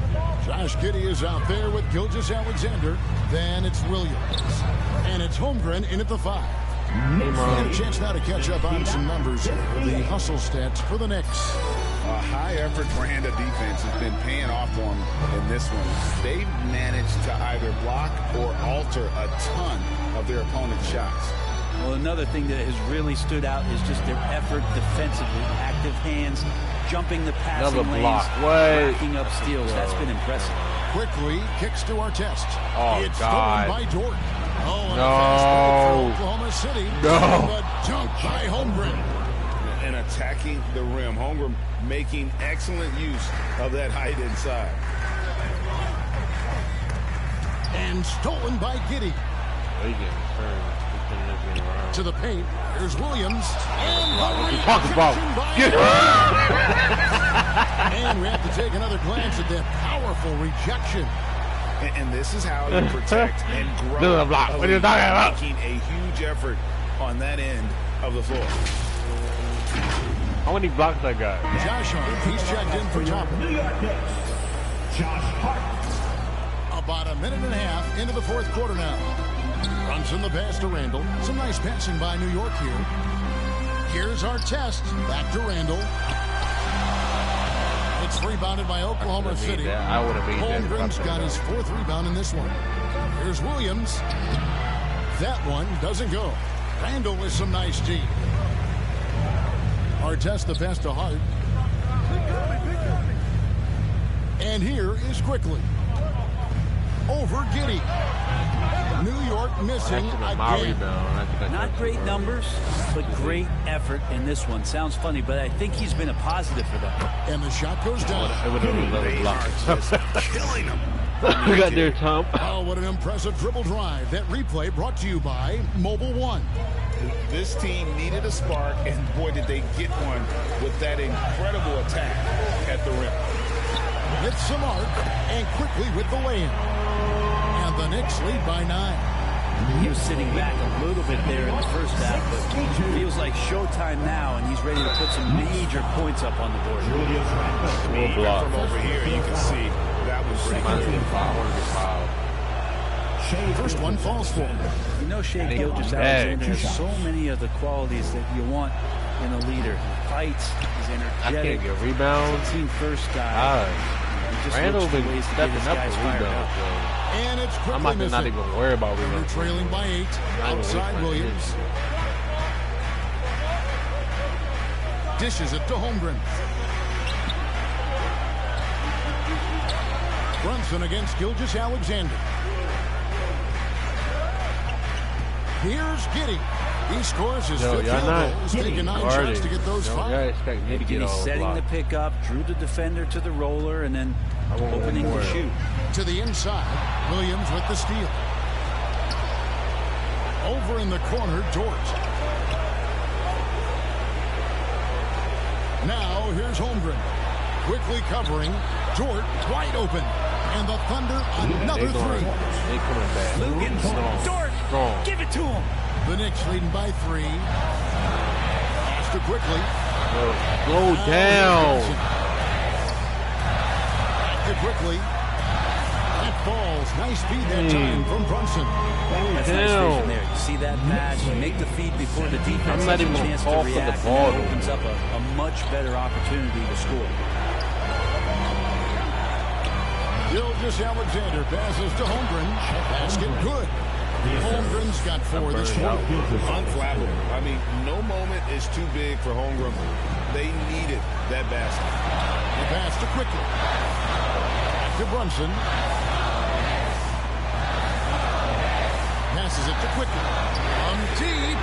Josh Giddey is out there with Gilgeous-Alexander. Then it's Williams. And it's Holmgren in at the 5. And a chance now to catch up on some numbers. The hustle stats for the Knicks. A high-effort Miranda defense has been paying off for them in this one. They've managed to either block or alter a ton of their opponent's shots. Well, another thing that has really stood out is just their effort defensively. Active hands, jumping the passing lanes, racking up steals. That's been impressive. Quickly kicks to Artest. Oh, it's God. stolen by Dort. Oh, and no. a fast break for Oklahoma City. No. And a dunk by Holmgren. And attacking the rim. Holmgren making excellent use of that height inside. And stolen by Giddey. To the paint. Here's Williams. And what you talking about? And we have to take another glance at that powerful rejection. And this is how you protect and grow. What are you talking about? Making a huge effort on that end of the floor. How many blocks that guy? Josh Hart, he's checked in for Chopper. Josh Hart. About a minute and a half into the fourth quarter now. Brunson the pass to Randall. Some nice passing by New York here. Here's Artest. Back to Randall. It's rebounded by Oklahoma City. Holmgren's got his 4th rebound in this one. Here's Williams. That one doesn't go. Randall with some nice D. Artest the pass to Hart. And here is Quickly. Over Giddey. New York missing again. Not great numbers, but great effort in this one. Sounds funny, but I think he's been a positive for them. And the shot goes down. Killing him. We got there, Tom. Oh, what an impressive dribble drive. That replay brought to you by Mobile One. This team needed a spark, and boy, did they get one with that incredible attack at the rim. With some arc, and Quickly with the lay-in. And the Knicks lead by 9. He was sitting back a little bit there in the first half, but it feels like showtime now, and he's ready to put some major points up on the board. From over here, you can see that was pretty good. First one falls for him. You know, Shea Gilgeous-Alexander has so many of the qualities that you want in a leader. He fights, he's energetic. I can't get rebounds. Team first guy. Randall been stepping up for rebounds. And it's I'm about to not even worry about rebounds. Trailing by 8. Outside Williams. Dishes it to Holmgren. Brunson against Gilgeous-Alexander. Here's Giddey. He scores his 5th field goal. He's taken 9 shots to get those 5. Expect me to get Giddey setting the pickup, drew the defender to the roller, and then opening the shoot. To the inside, Williams with the steal. Over in the corner, Dort. Now here's Holmgren. Quickly covering. Dort wide open. And the Thunder another 3. They coming back. Lugans. Dort. Strong. Give it to him. The Knicks leading by 3. Pass to Quickly. Slow down. it quickly. That falls. Nice feed that time from Brunson. That's nice vision there. You see that pass, you make the feed before the defense has a chance to react, and that opens up a much better opportunity to score. Gilgeous-Alexander passes to Holmgren. Basket good. Holmgren's got 4 this quarter. Unflappable. I mean, no moment is too big for Holmgren. They needed that basket. The pass to quickly. To Brunson. Passes it to quickly. On deep.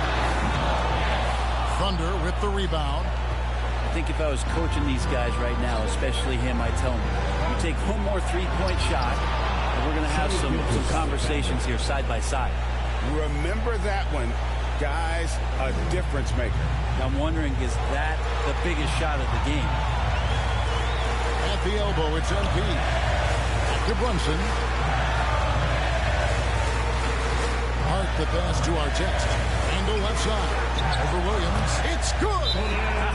Thunder with the rebound. I think if I was coaching these guys right now, especially him, I'd tell him, you take one more three-point shot, and we're going to have some conversations here side by side. Remember that one, guys, a difference maker. I'm wondering, is that the biggest shot of the game? At the elbow, it's MP. To Brunson. Hart the pass to Artest. Randall left side. Over Williams. It's good.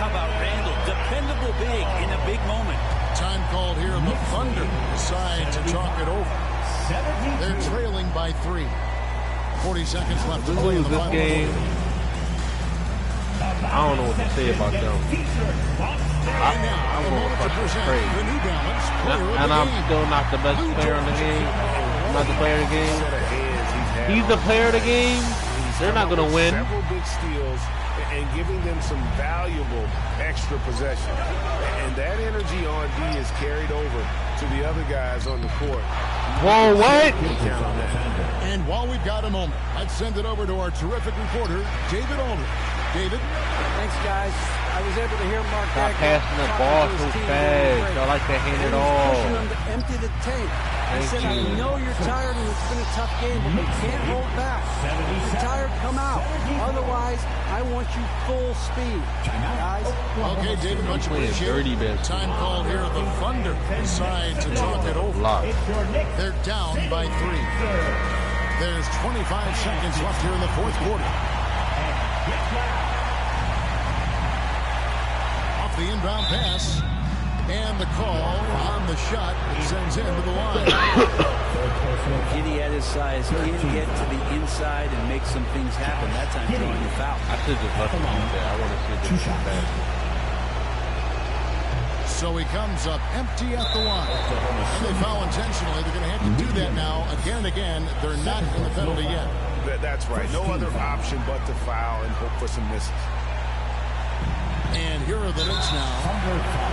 How about Randall? Dependable big in a big moment. Time called here. The Thunder decide to talk it over. They're trailing by 3. 40 seconds left to play in the final game. I don't know what to say about them. I'm going to fucking crazy. And I'm still not the best player in the game. I'm not the player of the game. He's the player of the game. They're not going to win. Several big steals and giving them some valuable extra possession. And that energy on D is carried over to the other guys on the court. Whoa, what? And while we've got a moment, let's send it over to our terrific reporter, David Aldridge. David? Thanks, guys. I was able to hear Mark Stop passing the ball so fast. I like to hand it all. Pushing them to empty the tank. I said, I know you're tired and it's been a tough game, but they can't hold back. If you're tired, come out. Otherwise, I want you full speed. Guys? Okay, David, much appreciated. Time called here. The Thunder decide to talk it over. They're down by 3. There's 25 seconds left here in the fourth quarter. Off the inbound pass. And the call on the shot that sends him to the line. Giddey at his size can get to the inside and make some things happen. That time drawing the foul. I should just left him there. I want to see this basket. So he comes up empty at the line. And they foul intentionally. They're going to have to do that now again and again. They're not in the penalty yet. That's right. No other option but to foul and hope for some misses. And here are the Knicks now.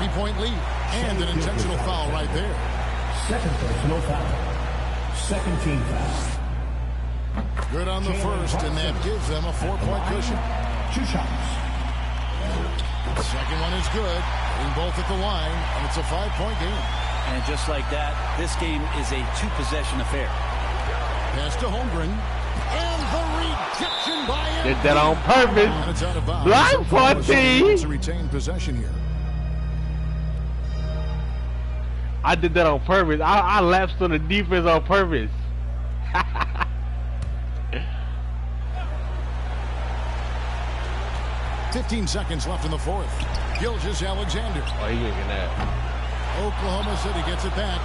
3-point lead. And an intentional foul right there. Second personal foul. Second team foul. Good on the first, and that gives them a 4-point cushion. 2 shots. The second one is good. In both at the line, and it's a 5-point game. And just like that, this game is a 2-possession affair. Pass to Holmgren. And the rejection by him. Did that on purpose. And it's out of bounds. Blind party. To retain possession here. I did that on purpose. I lapsed on the defense on purpose. 15 seconds left in the fourth. Gilgeous-Alexander. Oh, he ain't getting that. Oklahoma City gets it back.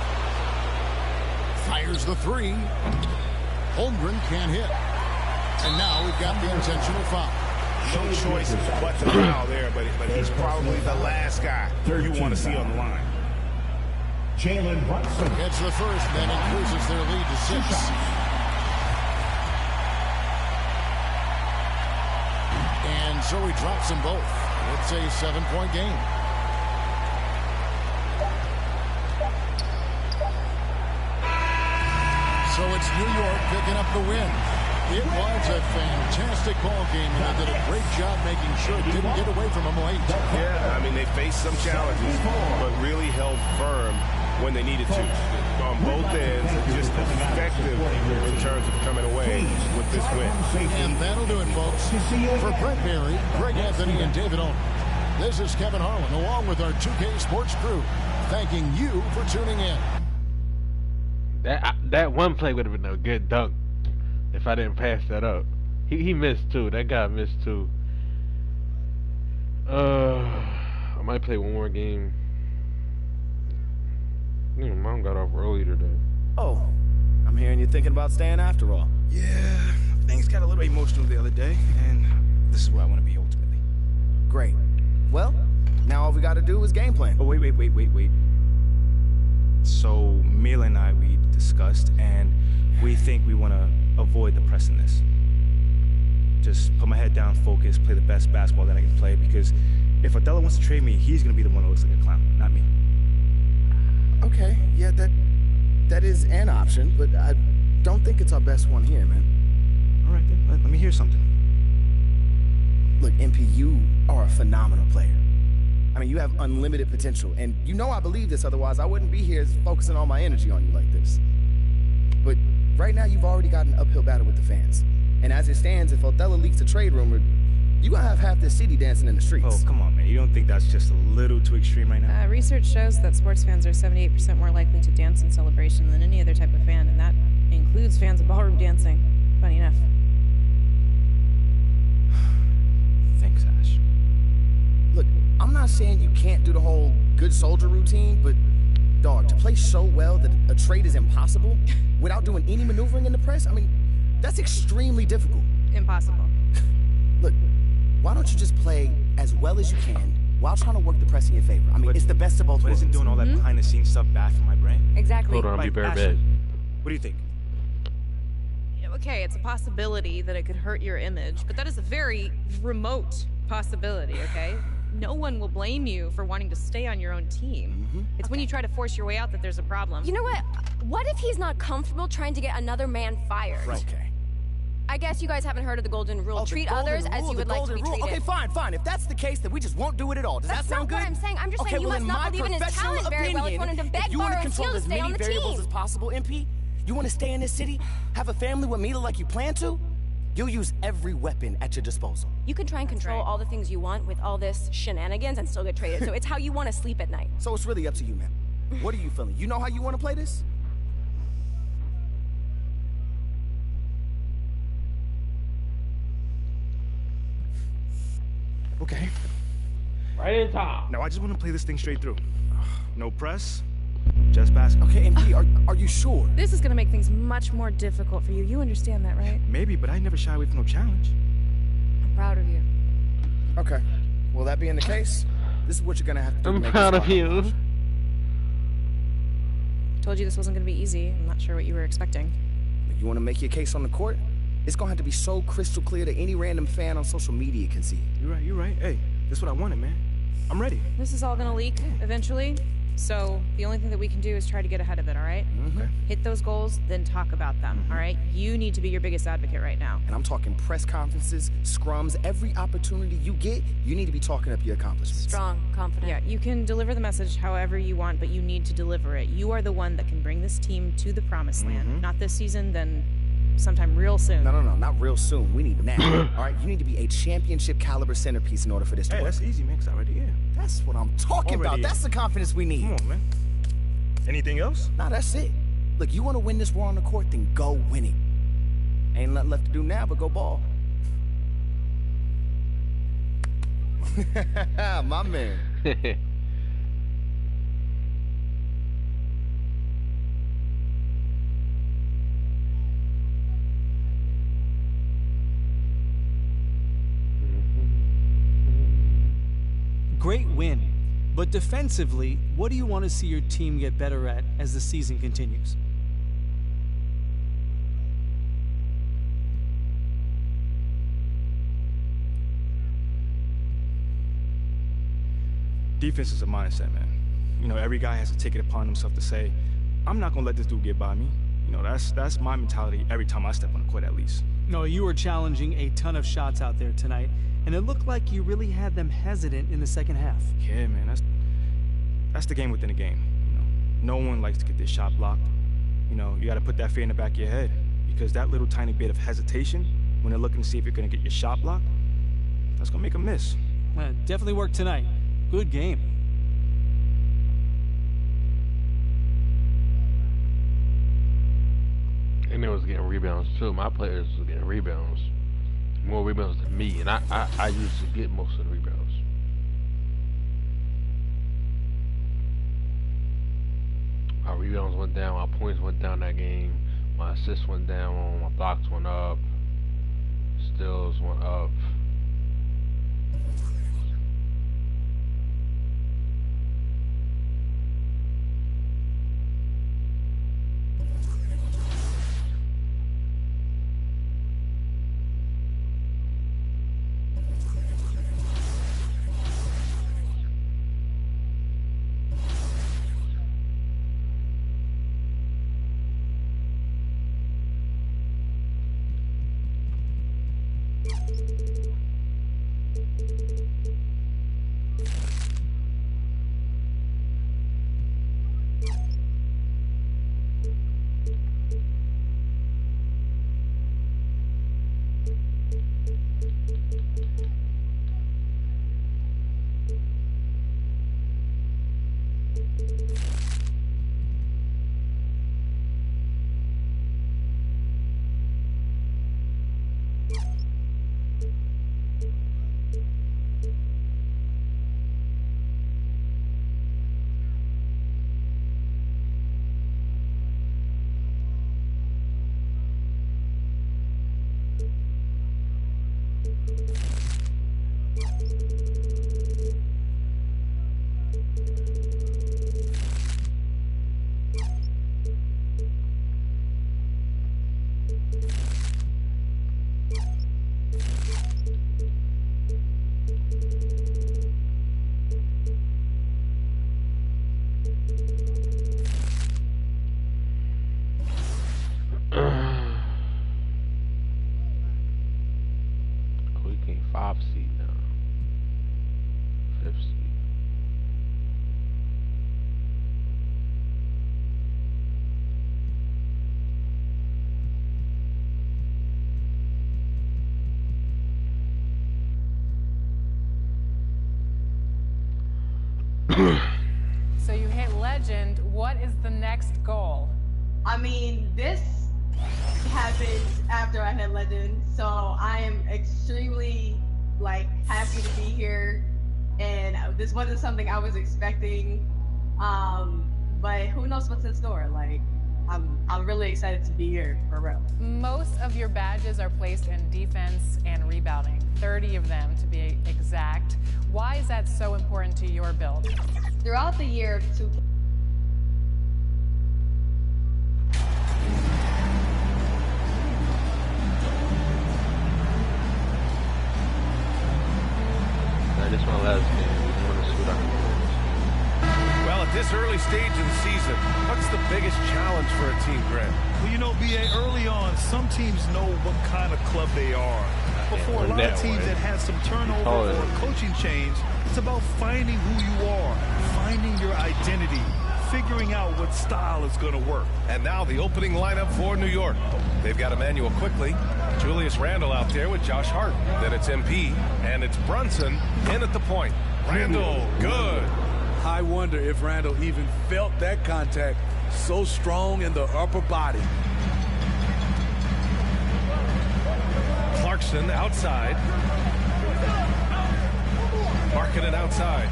Fires the 3. Holmgren can't hit. And now we've got the intentional foul. No choice but to foul there, but he's probably the last guy you want to see on the line. Jalen Brunson gets the first, then increases their lead to 6. And so he drops them both. It's a 7-point game. So it's New York picking up the win. It was a fantastic ball game, and they did a great job making sure it didn't get away from them late. Yeah, I mean, they faced some challenges, but really held firm when they needed to. On both ends, just effective in terms of coming away with this win. And that'll do it, folks. For Brent Berry, Greg Anthony, and David Owen, this is Kevin Harlan, along with our 2K Sports crew, thanking you for tuning in. That one play would have been a good dunk if I didn't pass that up. He missed too. That guy missed too. I might play one more game. Mom got off early today. Oh, I'm hearing you're thinking about staying after all. Yeah, things got a little emotional the other day, and this is where I want to be ultimately. Great. Well, now all we got to do is game plan. Oh, wait. So, Mila and I, we discussed, and we think we want to avoid the pressiness. Just put my head down, focus, play the best basketball that I can play, because if Othello wants to trade me, he's going to be the one that looks like a clown, not me. Okay, yeah, that is an option, but I don't think it's our best one here, man. All right, then, let me hear something. Look, MP, you are a phenomenal player. I mean, you have unlimited potential, and you know I believe this, otherwise I wouldn't be here focusing all my energy on you like this. But right now, you've already got an uphill battle with the fans. And as it stands, if Othello leaks a trade rumor, you're gonna have half the city dancing in the streets. Oh, come on, man. You don't think that's just a little too extreme right now? Research shows that sports fans are 78% more likely to dance in celebration than any other type of fan, and that includes fans of ballroom dancing. Funny enough. Thanks, Ash. Look, I'm not saying you can't do the whole good soldier routine, but dog, to play so well that a trade is impossible without doing any maneuvering in the press, I mean, that's extremely difficult. Impossible. Look, why don't you just play as well as you can while trying to work the press in your favor? I mean, it's the best of both worlds. But isn't doing all that behind-the-scenes stuff bad for my brain? Exactly. Hold on, I'll be bare bed. What do you think? Okay, it's a possibility that it could hurt your image, but that is a very remote possibility, okay? No one will blame you for wanting to stay on your own team. It's when you try to force your way out that there's a problem. You know what? What if he's not comfortable trying to get another man fired? Right. Okay. I guess you guys haven't heard of the golden rule. Treat others as you would like to be treated. Okay, fine. If that's the case, then we just won't do it at all. Does that sound good? That's not what I'm saying. I'm just saying you must not believe in his talent very well. If wanting to beg, borrow, and steal to stay on the team. If you want to control as many variables as possible, MP, you want to stay in this city, have a family with Mila like you plan to, you'll use every weapon at your disposal. You can try and control all the things you want with all this shenanigans and still get traded. So it's how you want to sleep at night. So it's really up to you, man. What are you feeling? You know how you want to play this? Okay. Right in time. No, I just want to play this thing straight through. No press, just basketball. Okay, MP, are you sure? This is gonna make things much more difficult for you. You understand that, right? Maybe, but I never shy away from no challenge. I'm proud of you. Okay. Well, that being the case, this is what you're gonna have to do. I'm proud of you. Told you this wasn't gonna be easy. I'm not sure what you were expecting. You want to make your case on the court? It's gonna have to be so crystal clear that any random fan on social media can see. You're right. Hey, this is what I wanted, man. I'm ready. This is all gonna leak eventually, so the only thing that we can do is try to get ahead of it, all right? Okay. Hit those goals, then talk about them, all right? You need to be your biggest advocate right now. And I'm talking press conferences, scrums, every opportunity you get, you need to be talking up your accomplishments. Strong, confident. Yeah, you can deliver the message however you want, but you need to deliver it. You are the one that can bring this team to the promised land. Not this season, then sometime real soon. No, not real soon. We need now. All right, you need to be a championship caliber centerpiece in order for this to work. That's easy, man, 'cause I already am. That's what I'm talking about. That's the confidence we need. Come on, man. Anything else? Nah, that's it. Look, you want to win this war on the court, then go win it. Ain't nothing left to do now but go ball. My man. Great win. But defensively, what do you want to see your team get better at as the season continues? Defense is a mindset, man. You know, every guy has to take it upon himself to say, I'm not gonna let this dude get by me. You know, that's my mentality every time I step on the court, at least. No, you were challenging a ton of shots out there tonight, and it looked like you really had them hesitant in the second half. Yeah, man, that's the game within a game. You know, no one likes to get their shot blocked. You know, you got to put that fear in the back of your head, because that little tiny bit of hesitation when they're looking to see if you're gonna get your shot blocked, that's gonna make them miss. Definitely worked tonight. Good game. And they was getting rebounds too. My players was getting rebounds. More rebounds than me, and I used to get most of the rebounds. I My rebounds went down, my points went down that game, my assists went down, my blocks went up, steals went up. So you hit legend. What is the next goal? I mean, this happened after I hit legend, so I am extremely happy to be here. And this wasn't something I was expecting, but who knows what's in store? I'm really excited to be here, for real. Most of your badges are placed in defense and rebounding, 30 of them to be exact. Why is that so important to your build? Throughout the year, This one last game. We want to see what I can do. Well, at this early stage of the season, what's the biggest challenge for a team, Grant? Well, you know, BA, early on, some teams know what kind of club they are. But for a lot of teams that had some turnover or coaching change, it's about finding who you are, finding your identity, figuring out what style is going to work. And now the opening lineup for New York. They've got Emmanuel Quickly, Julius Randle out there with Josh Hart. Then it's MP, and it's Brunson in at the point. Randle, good. I wonder if Randle even felt that contact so strong in the upper body. Clarkson outside. Marking it outside.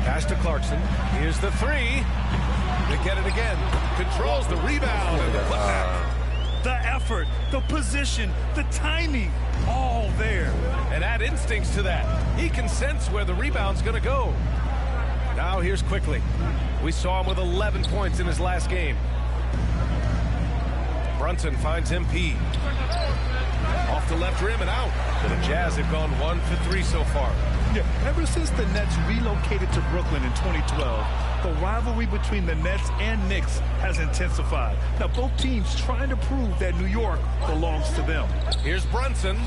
Pass to Clarkson. Here's the three. They get it again. Controls the rebound and the putback. The effort, the position, the timing, all there. And add instincts to that. He can sense where the rebound's going to go. Now here's Quickly. We saw him with 11 points in his last game. Brunson finds MP. Off the left rim and out. So the Jazz have gone 1 for 3 so far. Yeah, ever since the Nets relocated to Brooklyn in 2012, the rivalry between the Nets and Knicks has intensified. Now, both teams trying to prove that New York belongs to them. Here's Brunson.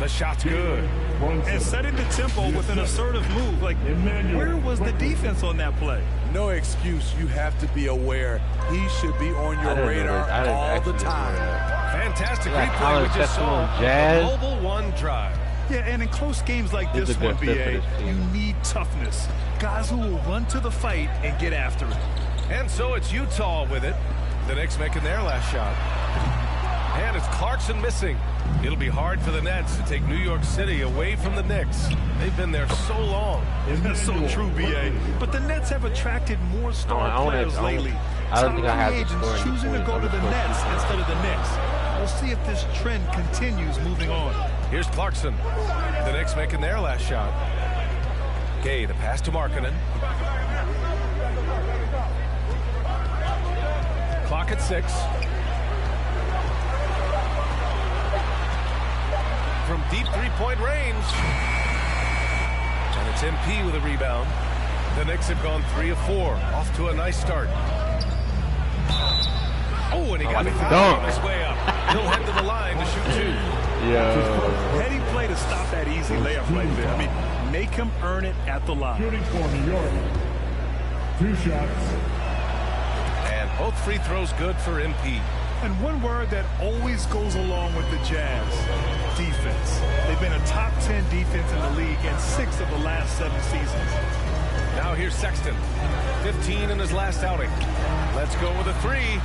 The shot's good. And setting the tempo with an assertive move. Where was the defense on that play? No excuse. You have to be aware. He should be on your radar all the time. Fantastic replay we just saw. A Mobile One drive. Yeah, and in close games like this one, BA, you need toughness. Guys who will run to the fight and get after it. And so it's Utah with it. The Knicks making their last shot. And it's Clarkson missing. It'll be hard for the Nets to take New York City away from the Knicks. They've been there so long. That's so true, B.A. But the Nets have attracted more star players lately. I don't think I have Top free agents choosing to go to the Nets instead of the Knicks. We'll see if this trend continues moving on. Here's Clarkson. The Knicks making their last shot. Gay, the pass to Markkanen. Clock at 6. From deep three-point range. And it's MP with a rebound. The Knicks have gone 3 of 4. Off to a nice start. Oh, and he got it on his way up. He'll head to the line to shoot 2. Heady play to stop that easy layup right there. I mean, make him earn it at the line. Shooting for New York. 2 shots. And both free throws good for MP. And one word that always goes along with the Jazz, defense. They've been a top 10 defense in the league in 6 of the last 7 seasons. Now here's Sexton. 15 in his last outing. Let's go with a 3.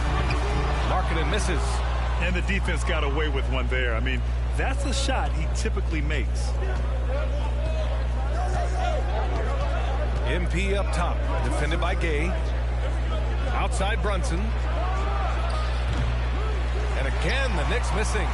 Markkanen misses. And the defense got away with one there. I mean, that's a shot he typically makes. MP up top, defended by Gay. Outside Brunson. And again, the Knicks missing.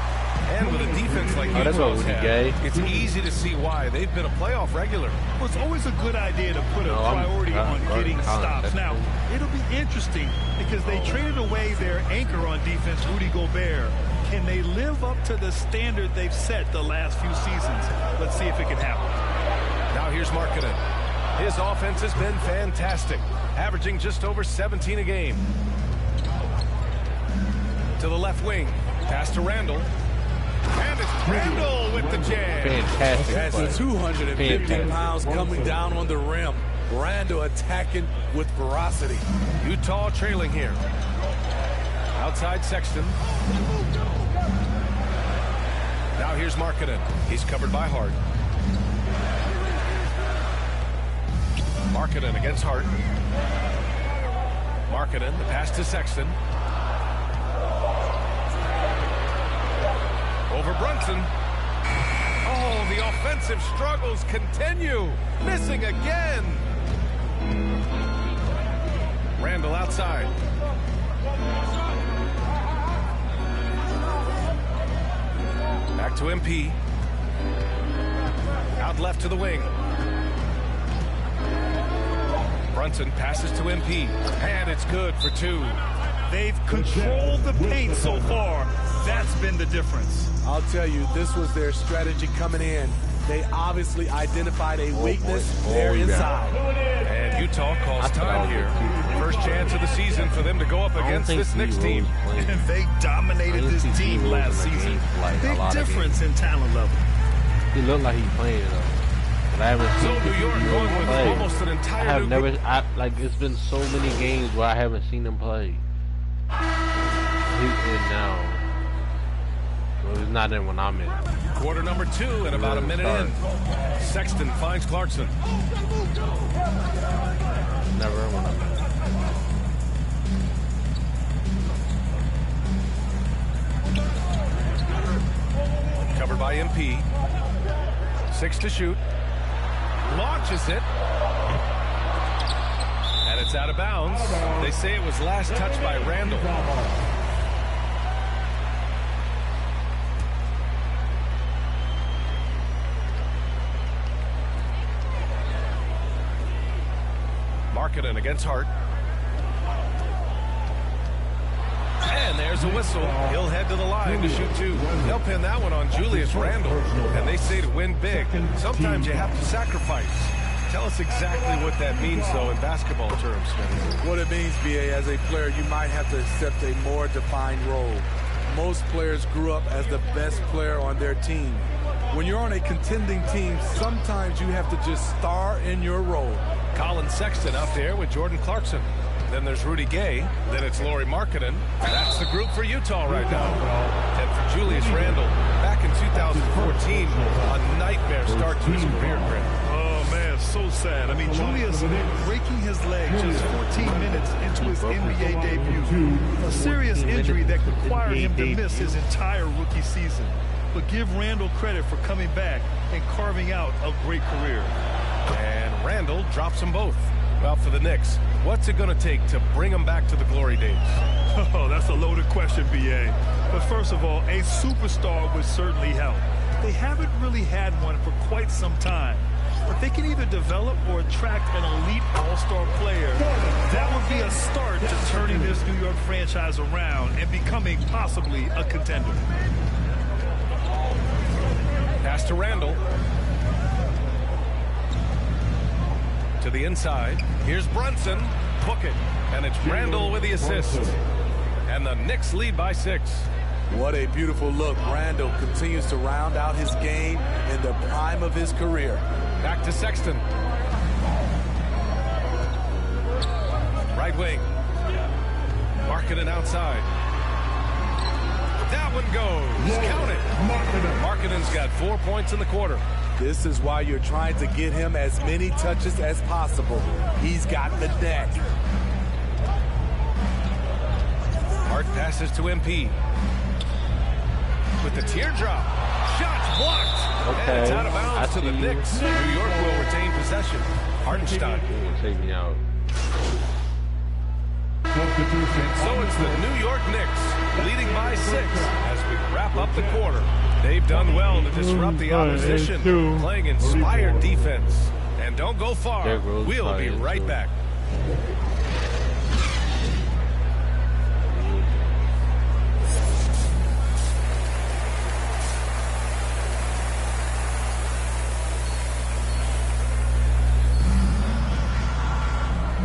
And with a defense like Utah's had, it's easy to see why. They've been a playoff regular. Well, it's always a good idea to put a priority on getting stops. Now, it'll be interesting because they traded away their anchor on defense, Rudy Gobert. Can they live up to the standard they've set the last few seasons? Let's see if it can happen. Now here's Markkanen. His offense has been fantastic, averaging just over 17 a game. To the left wing. Pass to Randall. And it's Randall with the jam. Fantastic. That's 250 pounds coming down on the rim. Randall attacking with ferocity. Utah trailing here. Outside Sexton. Now here's Markkanen. He's covered by Hart. Markkanen against Hart. Markkanen, the pass to Sexton. Over Brunson. Oh, the offensive struggles continue. Missing again. Randall outside. Back to MP. Out left to the wing. Brunson passes to MP. And it's good for 2. They've controlled the paint so far. That's been the difference. I'll tell you, this was their strategy coming in. They obviously identified a weakness there inside. And Utah calls time here. First chance of the season for them to go up against this Knicks team. And they dominated this team last season. Big difference in talent level. He looked like he's playing though. But I haven't seen New York going with almost an entire I have never, like, it's been so many games where I haven't seen him play. And now, well, he's not in when I'm in. Quarter number 2 and about a minute in. Sexton finds Clarkson. Never when I'm in. Covered by MP. 6 to shoot. Launches it. And it's out of bounds. They say it was last touched by Randall. Markkanen against Hart. And there's a whistle. He'll head to the line to shoot 2. They'll pin that one on Julius Randle. And they say to win big, sometimes you have to sacrifice. Tell us exactly what that means, though, in basketball terms. What it means, B.A., as a player, you might have to accept a more defined role. Most players grew up as the best player on their team. When you're on a contending team, sometimes you have to just star in your role. Colin Sexton out there with Jordan Clarkson. Then there's Rudy Gay. Then it's Lauri Markkanen. That's the group for Utah right now. And for Julius Randle, back in 2014, a nightmare start to his career, Grant. Oh, man, so sad. I mean, Julius breaking his leg just 14 minutes into his NBA debut. A serious injury that could require him to miss his entire rookie season. But give Randall credit for coming back and carving out a great career. And Randall drops them both. Well, for the Knicks, what's it going to take to bring them back to the glory days? Oh, that's a loaded question, B.A. But first of all, a superstar would certainly help. They haven't really had one for quite some time. But they can either develop or attract an elite all-star player. That would be a start to turning this New York franchise around and becoming possibly a contender. Pass to Randall. To the inside. Here's Brunson. Book it. And it's Randall with the assist. And the Knicks lead by 6. What a beautiful look. Randall continues to round out his game in the prime of his career. Back to Sexton. Right wing. Markkanen outside. That one goes. Count it. Markkanen's got 4 points in the quarter. This is why you're trying to get him as many touches as possible. He's got the net. Hart passes to MP. With the teardrop. Shots blocked. Okay. And it's out of bounds to the Knicks. New York will retain possession. Hartenstein. Take me out. So it's the New York Knicks leading by 6 as we wrap up the quarter. They've done well to disrupt the opposition, playing inspired defense. And don't go far. We'll be right back.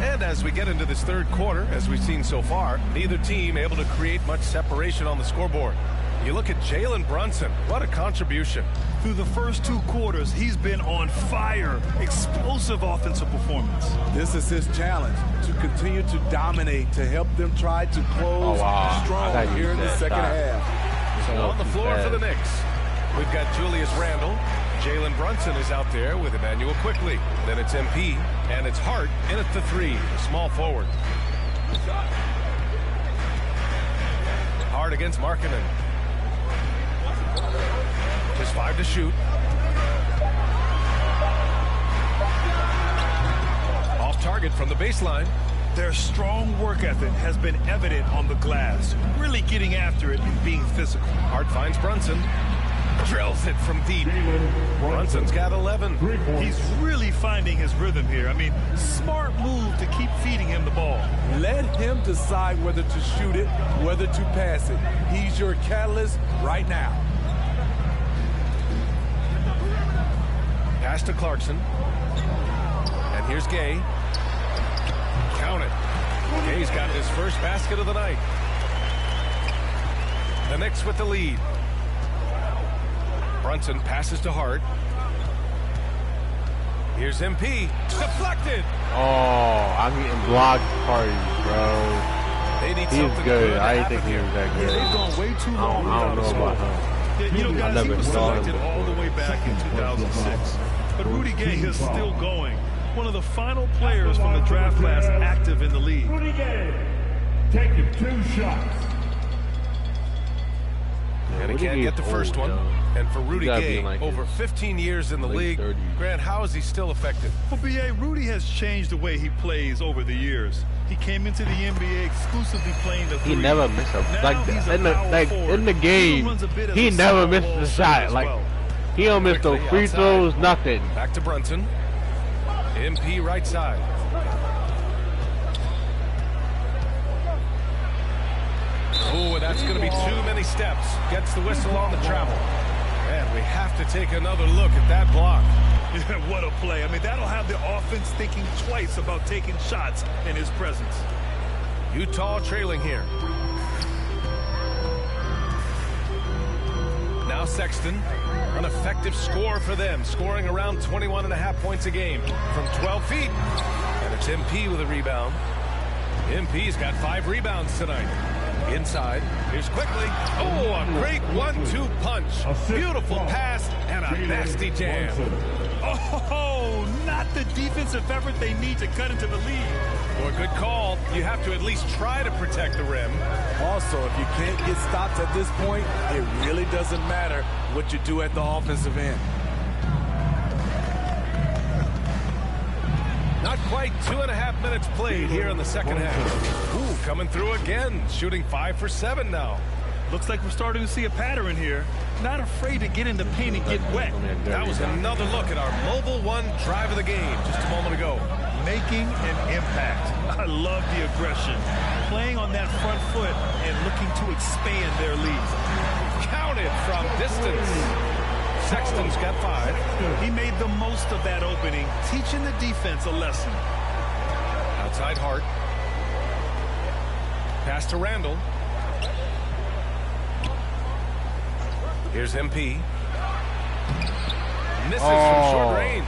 And as we get into this third quarter, as we've seen so far, neither team able to create much separation on the scoreboard. You look at Jalen Brunson. What a contribution. Through the first 2 quarters, he's been on fire. Explosive offensive performance. This is his challenge, to continue to dominate, to help them try to close strong here in the second half. So on the floor for the Knicks, we've got Julius Randle. Jalen Brunson is out there with Emmanuel Quickly. Then it's MP, and it's Hart in at the 3, the small forward. Hart against Markkanen. Just 5 to shoot. Off target from the baseline. Their strong work ethic has been evident on the glass, really getting after it and being physical. Hart finds Brunson. Drills it from deep. Brunson's got 11. He's really finding his rhythm here. I mean, smart move to keep feeding him the ball. Let him decide whether to shoot it, whether to pass it. He's your catalyst right now. Pass to Clarkson. And here's Gay. Count it. Gay's got his first basket of the night. The Knicks with the lead. Brunson passes to Hart. Here's MP. Deflected. Oh, I'm getting blocked parties, bro. They need He's good. I didn't think he was that good. They've gone way too long I don't know about him. You know, guys, he was selected all the way back in 2006. But Rudy Gay is still going. One of the final players from the draft class active in the league. Rudy Gay taking 2 shots. And he can't get the first one. And for Rudy Gay, like over 15 years in the league, 30s. Grant, how is he still effective? Well, B.A., Rudy has changed the way he plays over the years. He came into the NBA exclusively playing the 3. He never missed a in the game. He never missed a shot. Like he don't miss no free throws, nothing. Back to Brunson. MP right side. Oh, that's going to be too many steps. Gets the whistle on the travel. And we have to take another look at that block. Yeah, what a play. I mean, that'll have the offense thinking twice about taking shots in his presence. Utah trailing here. Now Sexton, an effective score for them, scoring around 21.5 points a game from 12 feet. And it's MP with a rebound. MP's got 5 rebounds tonight. Inside, here's Quickly. Oh, a great 1-2 punch. Beautiful pass and a nasty jam. Oh, not the defensive effort they need to cut into the lead. Boy, good call. you have to at least try to protect the rim. Also, if you can't get stops at this point, it really doesn't matter what you do at the offensive end. Not quite 2.5 minutes played here in the second half. Ooh, coming through again, shooting 5 for 7 now. Looks like we're starting to see a pattern here. Not afraid to get in the paint and get wet. That was another look at our Mobile One drive of the game just a moment ago. Making an impact. I love the aggression. Playing on that front foot and looking to expand their lead. Counted from distance. Sexton's got 5. He made the most of that opening, teaching the defense a lesson. Outside Hart. Pass to Randall. Here's MP. Misses from short range.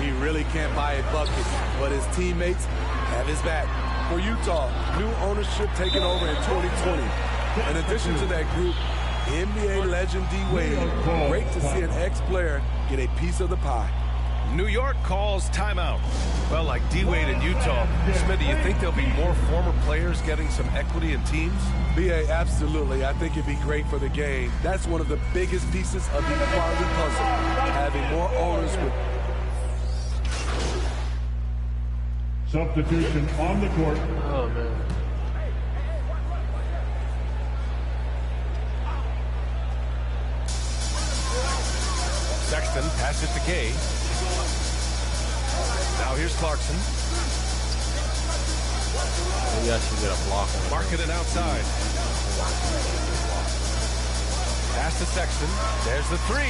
He really can't buy a bucket, but his teammates have his back. For Utah, new ownership taking over in 2020. In addition to that group, NBA legend D-Wade. Great to see an ex-player get a piece of the pie. New York calls timeout. Well, like D-Wade in Utah, Smith, do you think there'll be more former players getting some equity in teams? B.A., absolutely. I think it'd be great for the game. That's one of the biggest pieces of the equality puzzle. Having more owners with... Substitution on the court. Oh, man. Sexton passes to Gay. Now here's Clarkson. Maybe I should get a block on it. Marketing outside. Pass to Sexton. There's the 3.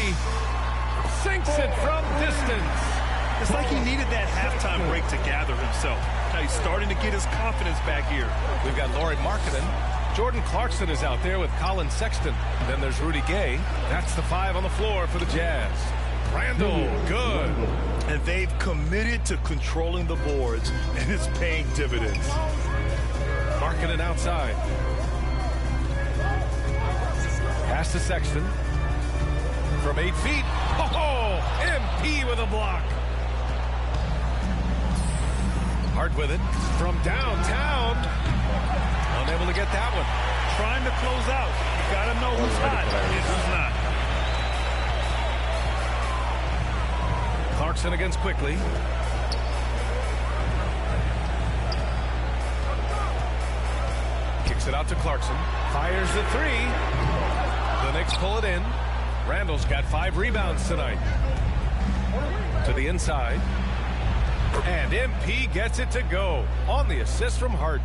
Sinks it from distance. It's like he needed that halftime break to gather himself. Now he's starting to get his confidence back here. We've got Lauri Markkanen. Jordan Clarkson is out there with Colin Sexton. Then there's Rudy Gay. That's the 5 on the floor for the Jazz. Randall, good. And they've committed to controlling the boards, and it's paying dividends. Markkanen outside. Pass to Sexton. From 8 feet. Oh, MP with a block. Hart with it. From downtown. Unable to get that one. Trying to close out. You got to know who's hot and who's not. Clarkson against Quickly. Kicks it out to Clarkson. Fires the 3. The Knicks pull it in. Randall's got 5 rebounds tonight. To the inside. And MP gets it to go on the assist from Hart.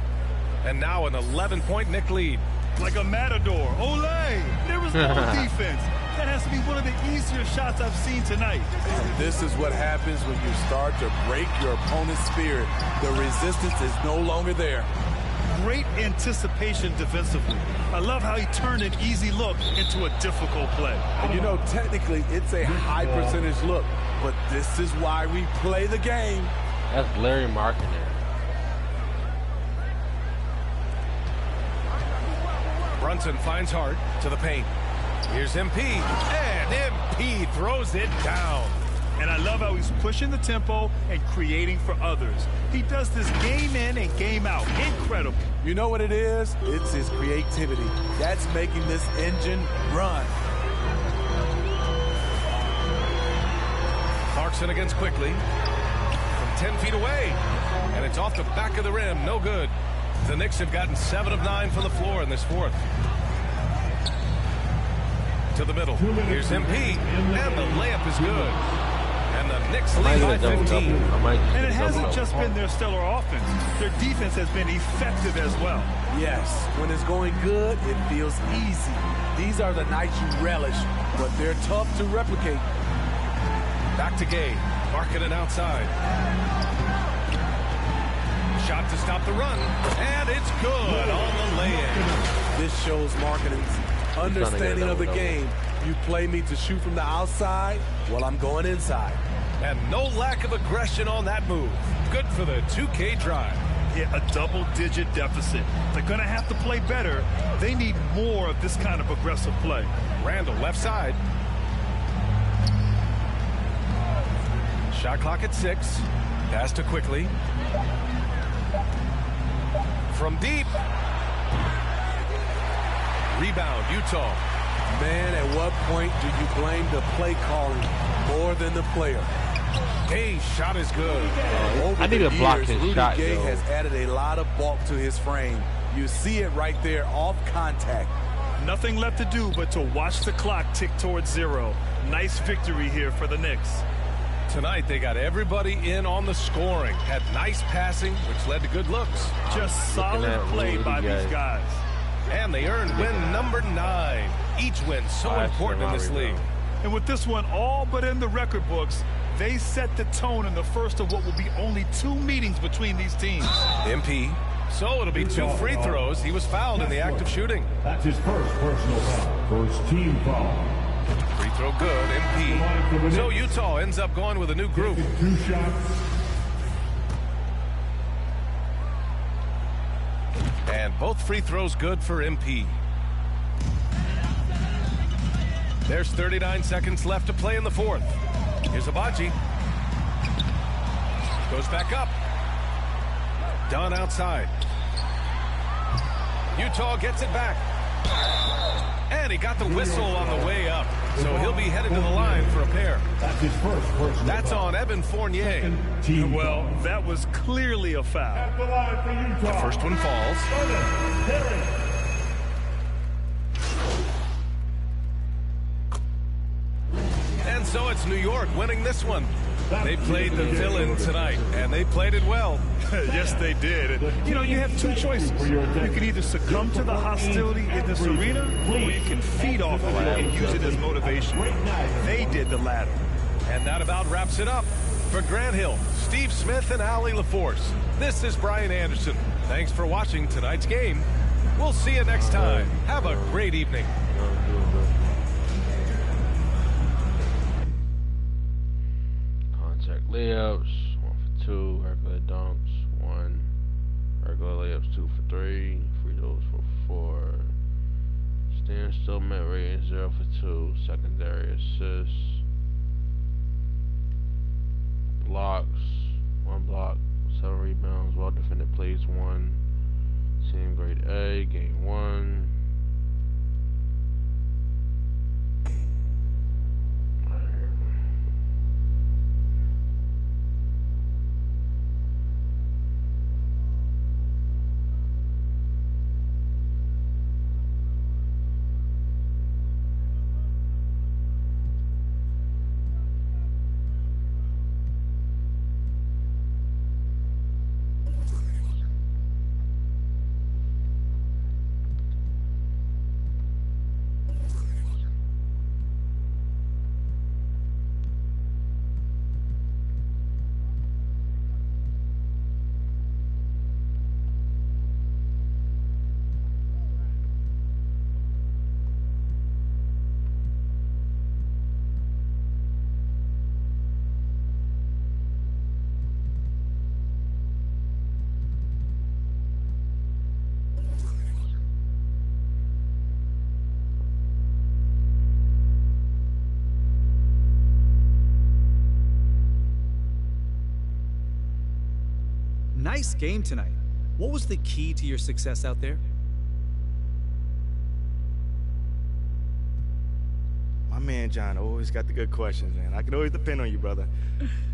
And now an 11-point Knick lead. Like a matador. Olé! There was no defense. That has to be one of the easier shots I've seen tonight. And this is what happens when you start to break your opponent's spirit. The resistance is no longer there. Great anticipation defensively. I love how he turned an easy look into a difficult play. And you know, technically, it's a high percentage look, but this is why we play the game. That's Larry Markkanen. Brunson finds Hart to the paint. Here's MP, and MP throws it down. And I love how he's pushing the tempo and creating for others. He does this game in and game out. Incredible. You know what it is? It's his creativity. That's making this engine run. Clarkson against Quickly. From 10 feet away. And it's off the back of the rim. No good. The Knicks have gotten 7 of 9 from the floor in this fourth. To the middle. Here's MP. And the layup is good. And the Knicks lead by 15. And it hasn't just been their stellar offense. Their defense has been effective as well. Yes, when it's going good, it feels easy. These are the nights you relish, but they're tough to replicate. Back to Gay. Markkanen outside. Shot to stop the run. And it's good on the lay-in. This shows Markkanen's understanding of the game. You play me to shoot from the outside, well, I'm going inside. And no lack of aggression on that move. Good for the 2K drive. Yeah, a double-digit deficit. They're going to have to play better. They need more of this kind of aggressive play. Randall, left side. Shot clock at 6. Pass to Quickly. from deep. Rebound, Utah. Man, at what point do you blame the play calling more than the player? Gay's shot is good. Over I need the to block years, his Rudy shot, Gay yo. has added a lot of bulk to his frame. You see it right there off contact. Nothing left to do but to watch the clock tick towards 0. Nice victory here for the Knicks. Tonight, they got everybody in on the scoring. Had nice passing, which led to good looks. Just solid play by these guys. And they earned win number 9. Each win so important in this league. And with this one all but in the record books, they set the tone in the first of what will be only 2 meetings between these teams. MP. So it'll be 2 free throws. He was fouled in the act of shooting. That's his first personal foul. First team foul. Free throw good, MP. So Utah ends up going with a new group. 2 shots. And both free throws good for MP. There's 39 seconds left to play in the 4th. Here's Abaji. Goes back up. Dunn outside. Utah gets it back. And he got the whistle on the way up. So he'll be headed to the line for a pair. That's his first personal That's foul. on Evan Fournier. Well, that was clearly a foul. At the line for Utah. The first one falls. And so it's New York winning this one. They played the villain tonight, and they played it well. Yes, they did. And, you know, you have 2 choices. You can either succumb to the hostility in this arena, or you can feed off of it and use it as motivation. They did the latter. And that about wraps it up. For Grant Hill, Steve Smith, and Allie LaForce, this is Brian Anderson. Thanks for watching tonight's game. We'll see you next time. Have a great evening. Contact layups, 1 for 2, regular dunks, 1, regular layups, 2 for 3, free throws for 4, standstill met rating 0 for 2, secondary assists, blocks, 1 block, 7 rebounds, well defended plays 1, team grade A, game 1. Nice game tonight. What was the key to your success out there? My man John always got the good questions, man. I can always depend on you, brother.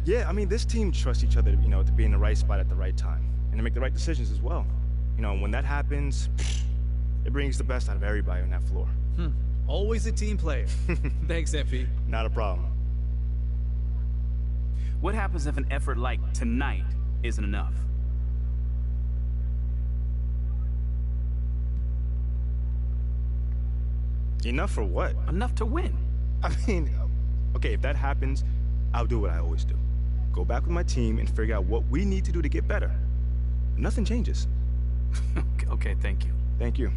Yeah, I mean, this team trusts each other, you know, to be in the right spot at the right time and to make the right decisions as well. You know, when that happens, it brings the best out of everybody on that floor. Always a team player. Thanks, MP. Not a problem. What happens if an effort like tonight isn't enough? Enough for what? Enough to win. I mean, okay, if that happens, I'll do what I always do. Go back with my team and figure out what we need to do to get better. Nothing changes. Okay, thank you. Thank you.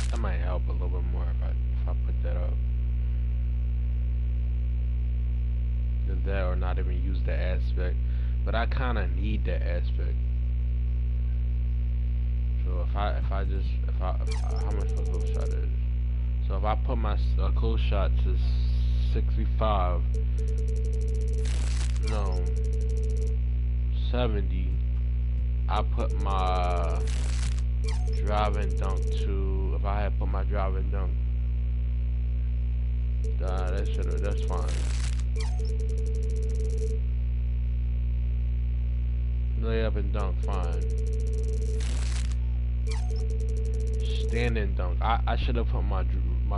That might help a little bit more if I put that up. Either that or not even use the aspect. But I kind of need that aspect. So if I how much my close shot is? So if I put my close shot to 65, no, 70, I put my drive and dunk to, if I had put my drive and dunk, that's fine. Layup and dunk, fine. Stand and dunk. I should have put my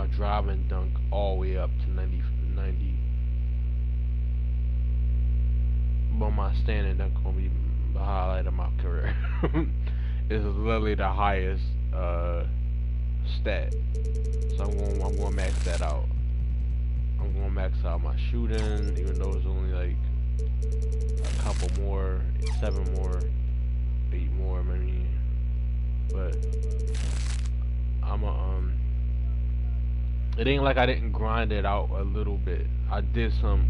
drive and dunk all the way up to 90. But my stand and dunk gonna be the highlight of my career. It's literally the highest stat. So I'm gonna max that out. I'm gonna max out my shooting, even though it's only like a couple more, 7 more, 8 more maybe. But it ain't like I didn't grind it out a little bit. I did some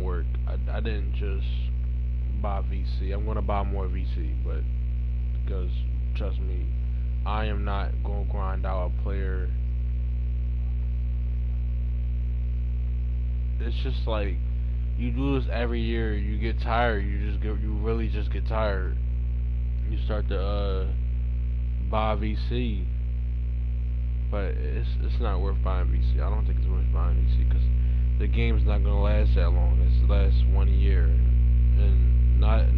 work. I didn't just buy VC. I'm gonna buy more VC, but because trust me, I am not gonna grind out a player. It's just like you do this every year, you get tired, you really just get tired. You start to buy VC, but it's not worth buying VC. I don't think it's worth buying VC because the game's not gonna last that long. It's last 1 year, and not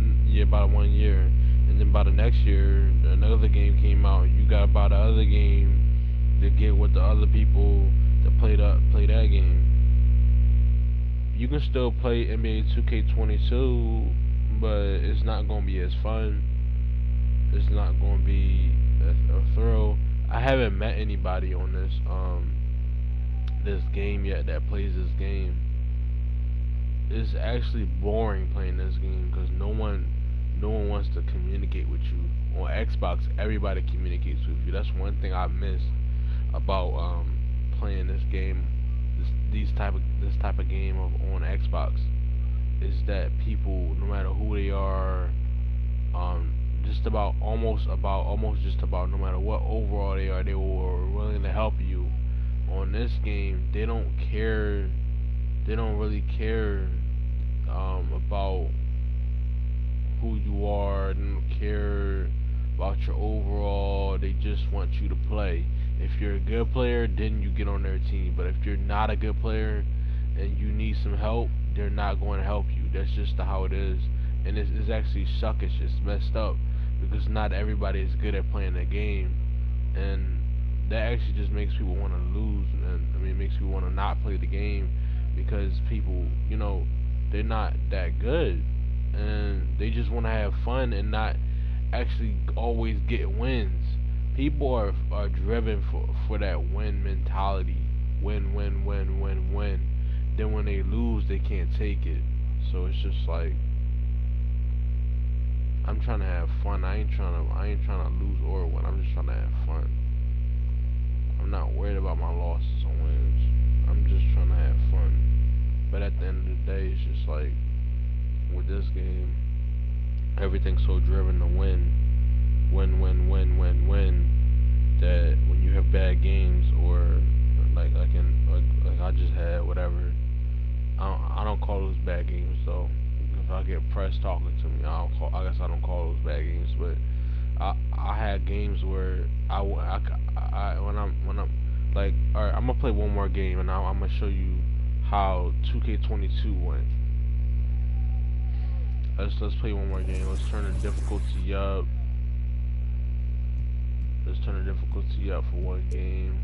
about 1 year, and then by the next year another game came out. You gotta buy the other game to get with the other people to play that game. You can still play NBA2k22, but it's not gonna be as fun. It's not gonna be a thrill. I haven't met anybody on this game yet that plays this game. It's actually boring playing this game because no one wants to communicate with you. On Xbox, everybody communicates with you. That's one thing I miss about playing this game. This type of game on Xbox is that people, no matter who they are, almost no matter what overall they are, they were willing to help you. On this game, they don't care. They don't really care about who you are. They don't care about your overall. They just want you to play. If you're a good player, then you get on their team. But if you're not a good player and you need some help, they're not going to help you. That's just how it is. And it's actually suckish. It's messed up because not everybody is good at playing the game, and that actually just makes people want to lose. And I mean, it makes people want to not play the game because people, they're not that good, and they just want to have fun and not actually always get wins. People are driven for that win mentality. Win. Then when they lose, they can't take it. So it's just like, I'm trying to have fun. I ain't trying to lose or win. I'm just trying to have fun. I'm not worried about my losses or wins. I'm just trying to have fun. But at the end of the day, it's just like with this game, everything's so driven to win, that when you have bad games or like I just had whatever, I don't call those bad games though. If I get press talking to me, I guess I don't call those bad games. But I had games where when I'm like, all right, I'm gonna play one more game and I'm gonna show you how 2K22 went. Let's play one more game. Let's turn the difficulty up. Let's turn the difficulty up for one game.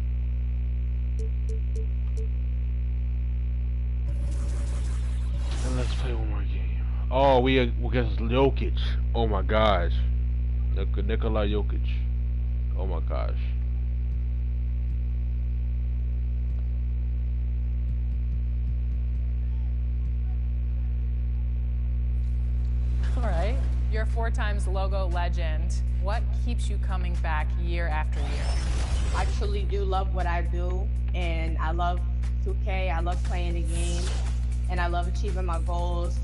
And let's play one more game. Oh, we against Jokic. Oh my gosh. Nikola Jokic. Oh my gosh. You're a 4-times logo legend. What keeps you coming back year after year? I truly do love what I do, and I love 2K. I love playing the game, and I love achieving my goals.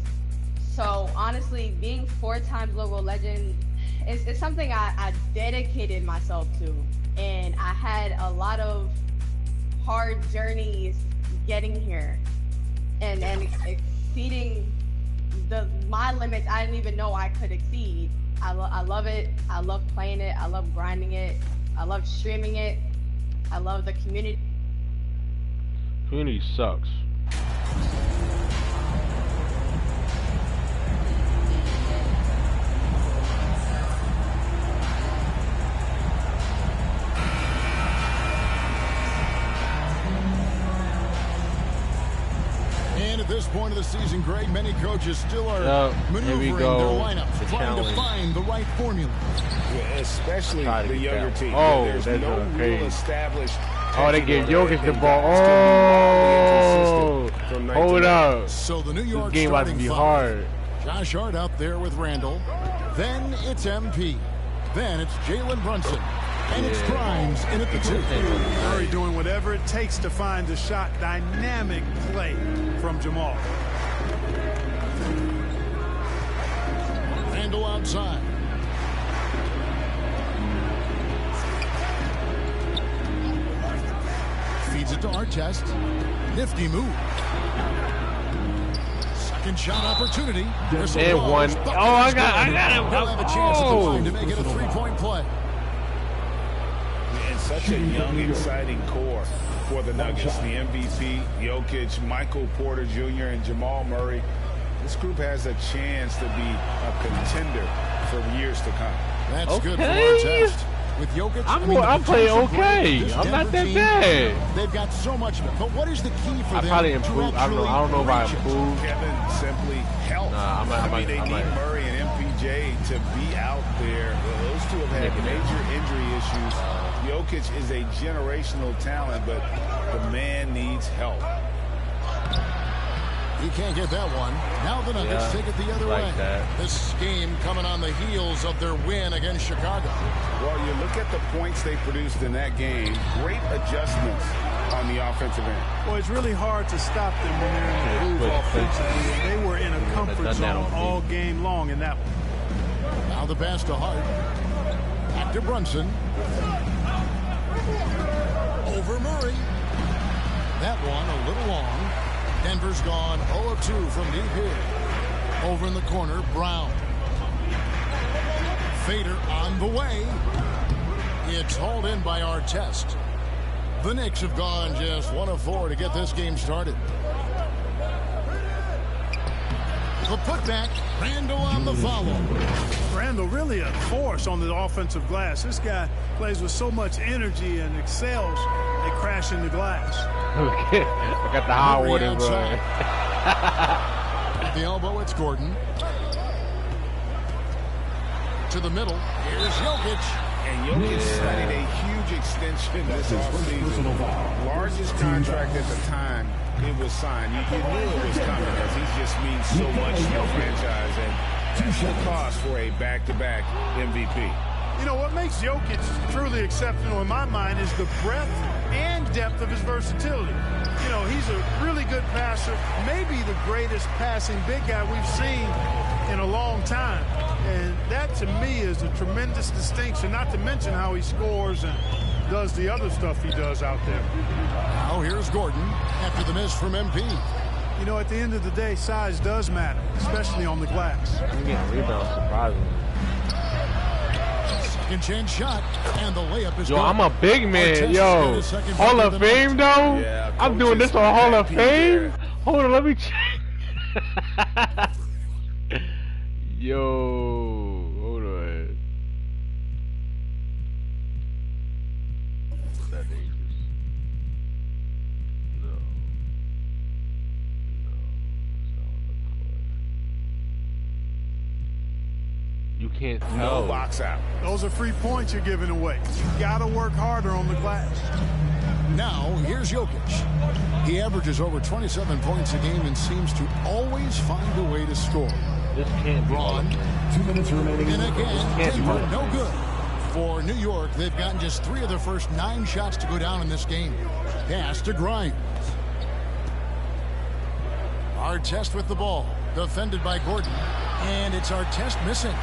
So honestly, being 4-times logo legend is something I dedicated myself to, and I had a lot of hard journeys getting here, and exceeding my limits I didn't even know I could exceed. I love it. I love playing it. I love grinding it. I love streaming it. I love the community. Community sucks. And at this point of the season, Greg, many coaches still are maneuvering their lineups, trying to find the right formula. Yeah, especially the younger team. Oh, there's that's no crazy. real established. Oh, they gave Jokic the ball. Oh, hold up. So the New York this game about to be hard. Josh Hart out there with Randall. Then it's MP. Then it's Jalen Brunson. And it's Grimes in at the 2. Murray doing whatever it takes to find the shot. Dynamic play from Jamal. Randall outside. Feeds it to Artest. Nifty move. Second shot opportunity. And one. Oh, I got him. They'll have a chance at the line to make it a 3-point play. And such a young, exciting core for the Nuggets. The MVP, Jokic, Michael Porter Jr., and Jamal Murray. This group has a chance to be a contender for years to come. That's good for Artest. With Jokic, I'm playing okay. I'm not that bad. They've got so much of it. But what is the key for them? I probably improved. I don't know if I improved. Kevin, simply help. Nah, they need Murray and MPJ to be out there. Those two have had major injury issues. Jokic is a generational talent, but the man needs help. He can't get that one. Now the Nuggets take it the other way. This game coming on the heels of their win against Chicago. Well, you look at the points they produced in that game. Great adjustments on the offensive end. Well, it's really hard to stop them when they're in the groove offensively. They were in a comfort zone all game long in that one. Now the pass to Hart. Back to Brunson. Over Murray. That one a little long. Denver's gone 0 of 2 from deep here. Over in the corner, Brown. Fader on the way. It's hauled in by Artest. The Knicks have gone just 1 of 4 to get this game started. The putback, Randall on the follow. Randall really a force on the offensive glass. This guy plays with so much energy and excels at crashing the glass. Okay, I got the high water, bro. At the elbow, it's Gordon. To the middle, here's Jokic. And Jokic signed a huge extension this offseason. Largest contract at the time it was signed. You knew it was coming because he just means so much to the franchise. And that's the cost for a back-to-back MVP. You know, what makes Jokic truly exceptional in my mind is the breadth and depth of his versatility. You know, he's a really good passer, maybe the greatest passing big guy we've seen in a long time. And that, to me, is a tremendous distinction, not to mention how he scores and does the other stuff he does out there. Now here's Gordon after the miss from MP. You know, at the end of the day, size does matter, especially on the glass. I'm getting rebounds, surprisingly. Second chance shot, and the layup is Yo, good. I'm a big man, yo. Hall of Fame, though? Yeah, I'm doing this on Hall of Fame? Hold on, let me check. Yo, hold on. Is that dangerous? No. You can't tell. No box out. Those are free points you're giving away. You gotta work harder on the glass. Now, here's Jokic. He averages over 27 points a game and seems to always find a way to score. This can't be Braun. 2 minutes remaining. And again, Can't be Denver, no good. For New York, they've gotten just 3 of their first 9 shots to go down in this game. Pass to Grimes. Artest with the ball. Defended by Gordon. And it's Artest missing.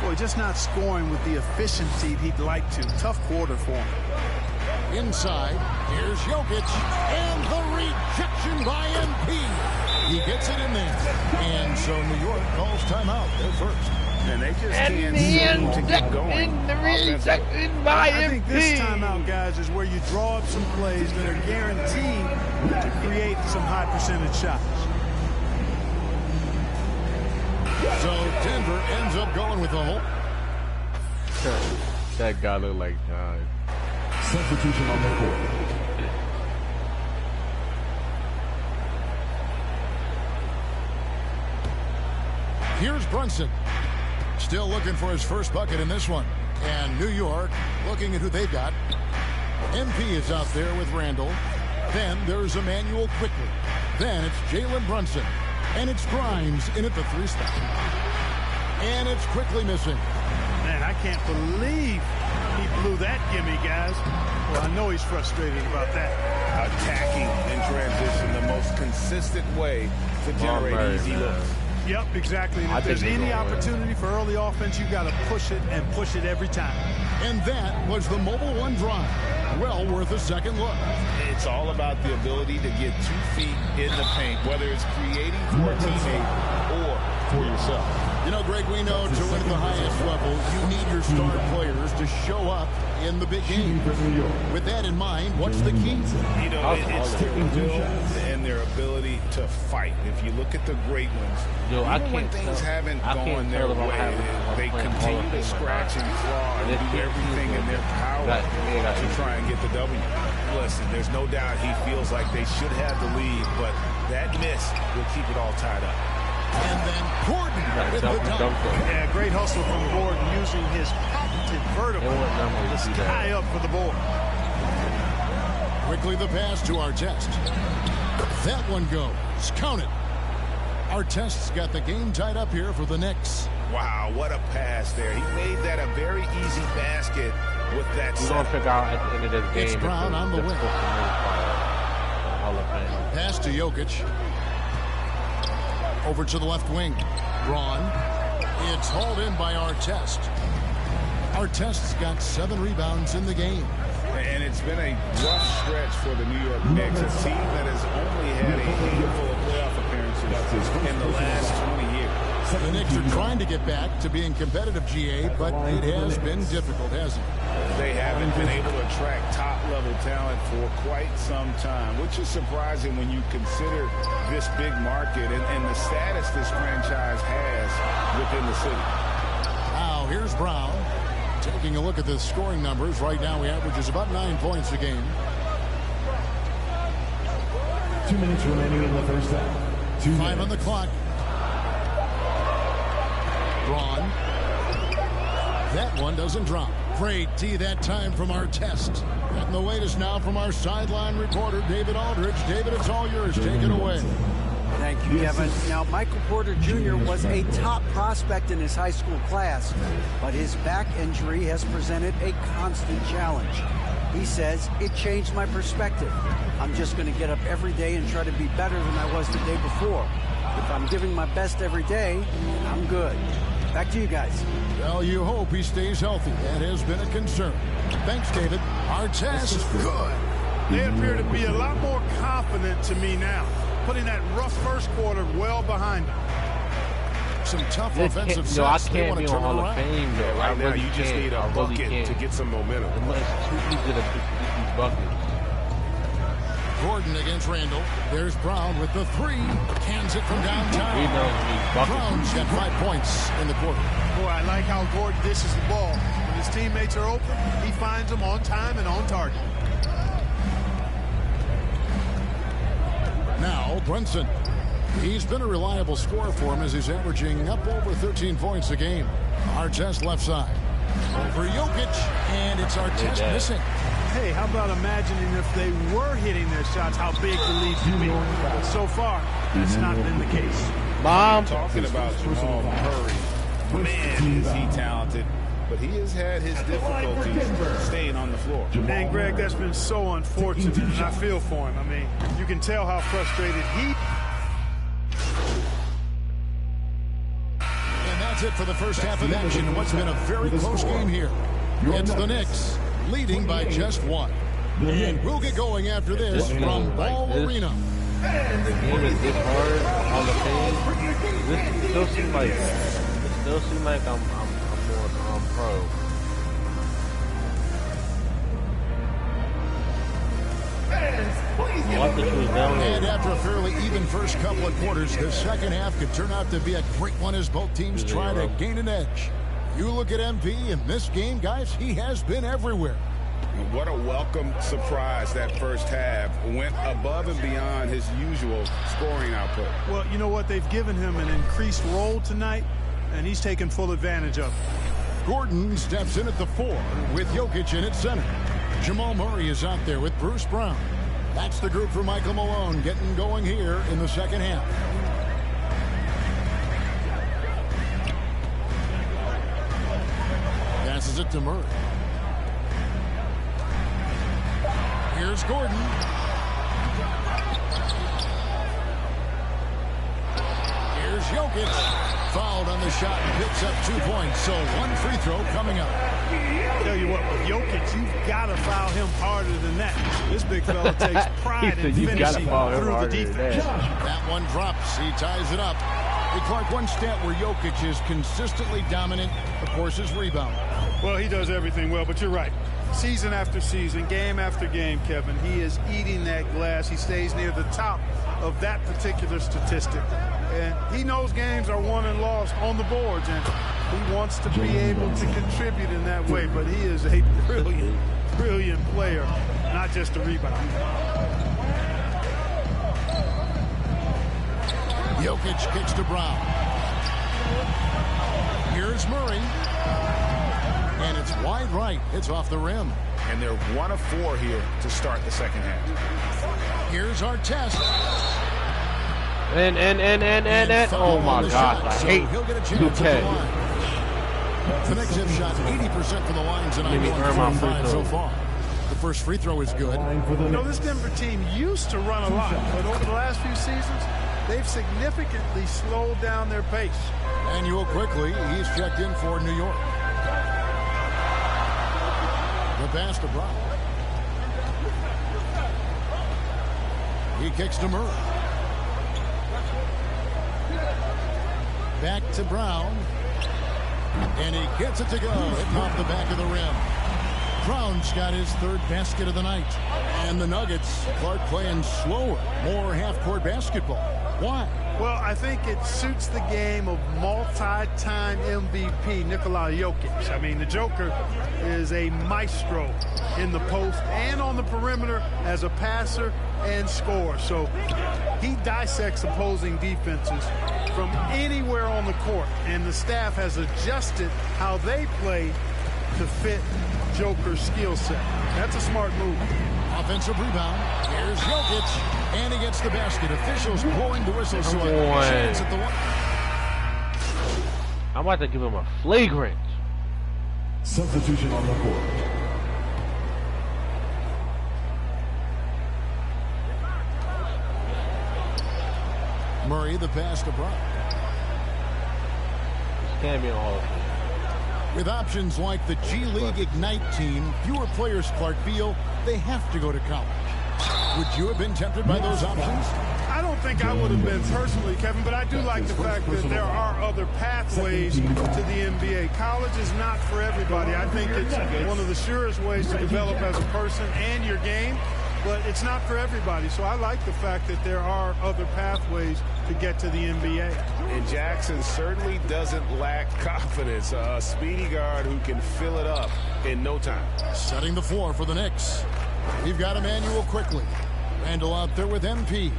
Boy, just not scoring with the efficiency he'd like to. Tough quarter for him. Inside, here's Jokic, and the rejection by MP. He gets it in there. And so New York calls timeout. They're first. And they just can't seem to get going. I think this timeout, guys, is where you draw up some plays that are guaranteed to create some high percentage shots. So Denver ends up going with the hole. That guy looked like time. Substitution on the court. Here's Brunson. Still looking for his first bucket in this one. And New York looking at who they've got. MP is out there with Randall. Then there's Emmanuel quickly. Then it's Jalen Brunson. And it's Grimes in at the 3 spot. And it's quickly missing. Man, I can't believe he blew that gimme, guys. Well, I know he's frustrated about that. Attacking in transition, the most consistent way to generate easy looks. Yep, exactly. And if there's any opportunity for early offense, you got to push it and push it every time. And that was the Mobile One drive. Well worth a second look. It's all about the ability to get 2 feet in the paint, whether it's creating for a teammate or for yourself. You know, Greg, we know to win at the highest level, you need your star players to show up in the big game. With that in mind, what's the key? You know, it's their will and their ability to fight. If you look at the great ones, even when things haven't gone their way, they continue to scratch and claw and do everything in their power to try and get the W. Listen, there's no doubt he feels like they should have the lead, but that miss will keep it all tied up. And then Gordon with the dunk. Yeah, great hustle from Gordon using his patented vertical to sky up for the board. Quickly the pass to Artest. That one goes. Count it. Artest's got the game tied up here for the Knicks. Wow, what a pass there. He made that a very easy basket with that set. We're going to figure out at the end of this game. It's Brown on the wing. Pass to Jokic. Over to the left wing. Braun. It's hauled in by Artest. Artest's got 7 rebounds in the game. And it's been a rough stretch for the New York Knicks, a team that has only had a handful of playoff appearances in the last 20 years. The Knicks are trying to get back to being competitive, GA, but it has been difficult, hasn't it? They haven't been able to attract top-level talent for quite some time, which is surprising when you consider this big market and the status this franchise has within the city. Now, here's Brown. Taking a look at the scoring numbers, right now he averages about 9 points a game. 2 minutes remaining in the first half. 5 on the clock. Braun. That one doesn't drop. Great D that time from Artest. And the latest now from our sideline reporter, David Aldridge. David, it's all yours. Take it away. Thank you, Kevin. Now, Michael Porter Jr. was a top prospect in his high school class, but his back injury has presented a constant challenge. He says, it changed my perspective. I'm just going to get up every day and try to be better than I was the day before. If I'm giving my best every day, I'm good. Back to you guys. Well, you hope he stays healthy. That has been a concern. Thanks, David. Artest, good. They appear to be a lot more confident to me now, putting that rough first quarter well behind them. Some tough offensive sets. I can't be on Hall of Fame, though. Right now, you just need a bucket to get some momentum. It's too easy to these buckets. Gordon against Randall. There's Brown with the 3. Cans it from downtown. Brown's got 5 points in the quarter. Boy, I like how Gordon dishes the ball. When his teammates are open, he finds them on time and on target. Now, Brunson. He's been a reliable scorer for him as he's averaging up over 13 points a game. Artest left side. Over Jokic, and it's Artest missing. Hey, how about imagining if they were hitting their shots, how big the lead could be? But so far, that's not been the case. Mom. Talking about Jamal Murray. Man, is he talented. But he has had his difficulties staying on the floor. And Greg, that's been so unfortunate, and I feel for him. I mean, you can tell how frustrated he. And that's it for the first half of action in what's been a very close game here. It's the Knicks leading by just one. And we'll get going after this from Ball Arena. And the game is this hard on the page. This still seems like I'm pro. And after a fairly even first couple of quarters, the second half could turn out to be a great one as both teams try to gain an edge. You look at MP in this game, guys, he has been everywhere. What a welcome surprise that first half. Went above and beyond his usual scoring output. Well, you know what? They've given him an increased role tonight, and he's taken full advantage of it. Gordon steps in at the 4 with Jokic in at center. Jamal Murray is out there with Bruce Brown. That's the group for Michael Malone getting going here in the second half. Passes it to Murray. Here's Gordon. Here's Jokic. Fouled on the shot and picks up 2 points. So one free throw coming up. Tell you what, with Jokic, you've got to foul him harder than that. This big fella takes pride in finishing through the defense. That one drops. He ties it up. Hey, Clark, one stat where Jokic is consistently dominant, of course, is rebound. Well, he does everything well, but you're right. Season after season, game after game, Kevin, he is eating that glass. He stays near the top of that particular statistic. And he knows games are won and lost on the boards, and he wants to be able to contribute in that way. But he is a brilliant, brilliant player, not just a rebounder. Jokic kicks to Brown. Here's Murray. And it's wide right. It's off the rim. And they're 1 of 4 here to start the second half. Here's Artest. And oh my gosh, I hate 2K. The Knicks have shot 80% from the lines and I'm going 5 so far. The first free throw is good. You know, this Denver team used to run a lot, but over the last few seasons, they've significantly slowed down their pace. And you will quickly, he's checked in for New York. The pass to Brown. He kicks to Murray. Back to Brown. And he gets it to go. Hitting off the back of the rim. Brown's got his 3rd basket of the night. And the Nuggets, Clark, playing slower, more half-court basketball. Why? Well, I think it suits the game of multi-time MVP Nikola Jokic. I mean, the Joker is a maestro in the post and on the perimeter as a passer and scorer. So he dissects opposing defenses from anywhere on the court, and the staff has adjusted how they play to fit Joker's skill set. That's a smart move. Offensive rebound. Here's Jokic. And he gets the basket. Officials blowing the whistle. So at the one. I'm about to give him a flagrant. Substitution on the court. Murray, the pass to Brown. This can't be a Hall of Fame. With options like the G League Ignite team, fewer players, Clark, feel they have to go to college. Would you have been tempted by those options? I don't think I would have been personally, Kevin, but I do like the fact that there are other pathways to the NBA. College is not for everybody. I think it's one of the surest ways to develop as a person and your game, but it's not for everybody. So I like the fact that there are other pathways to get to the NBA. And Jackson certainly doesn't lack confidence. A speedy guard who can fill it up in no time. Setting the floor for the Knicks. We've got Emmanuel quickly. Randall out there with MP.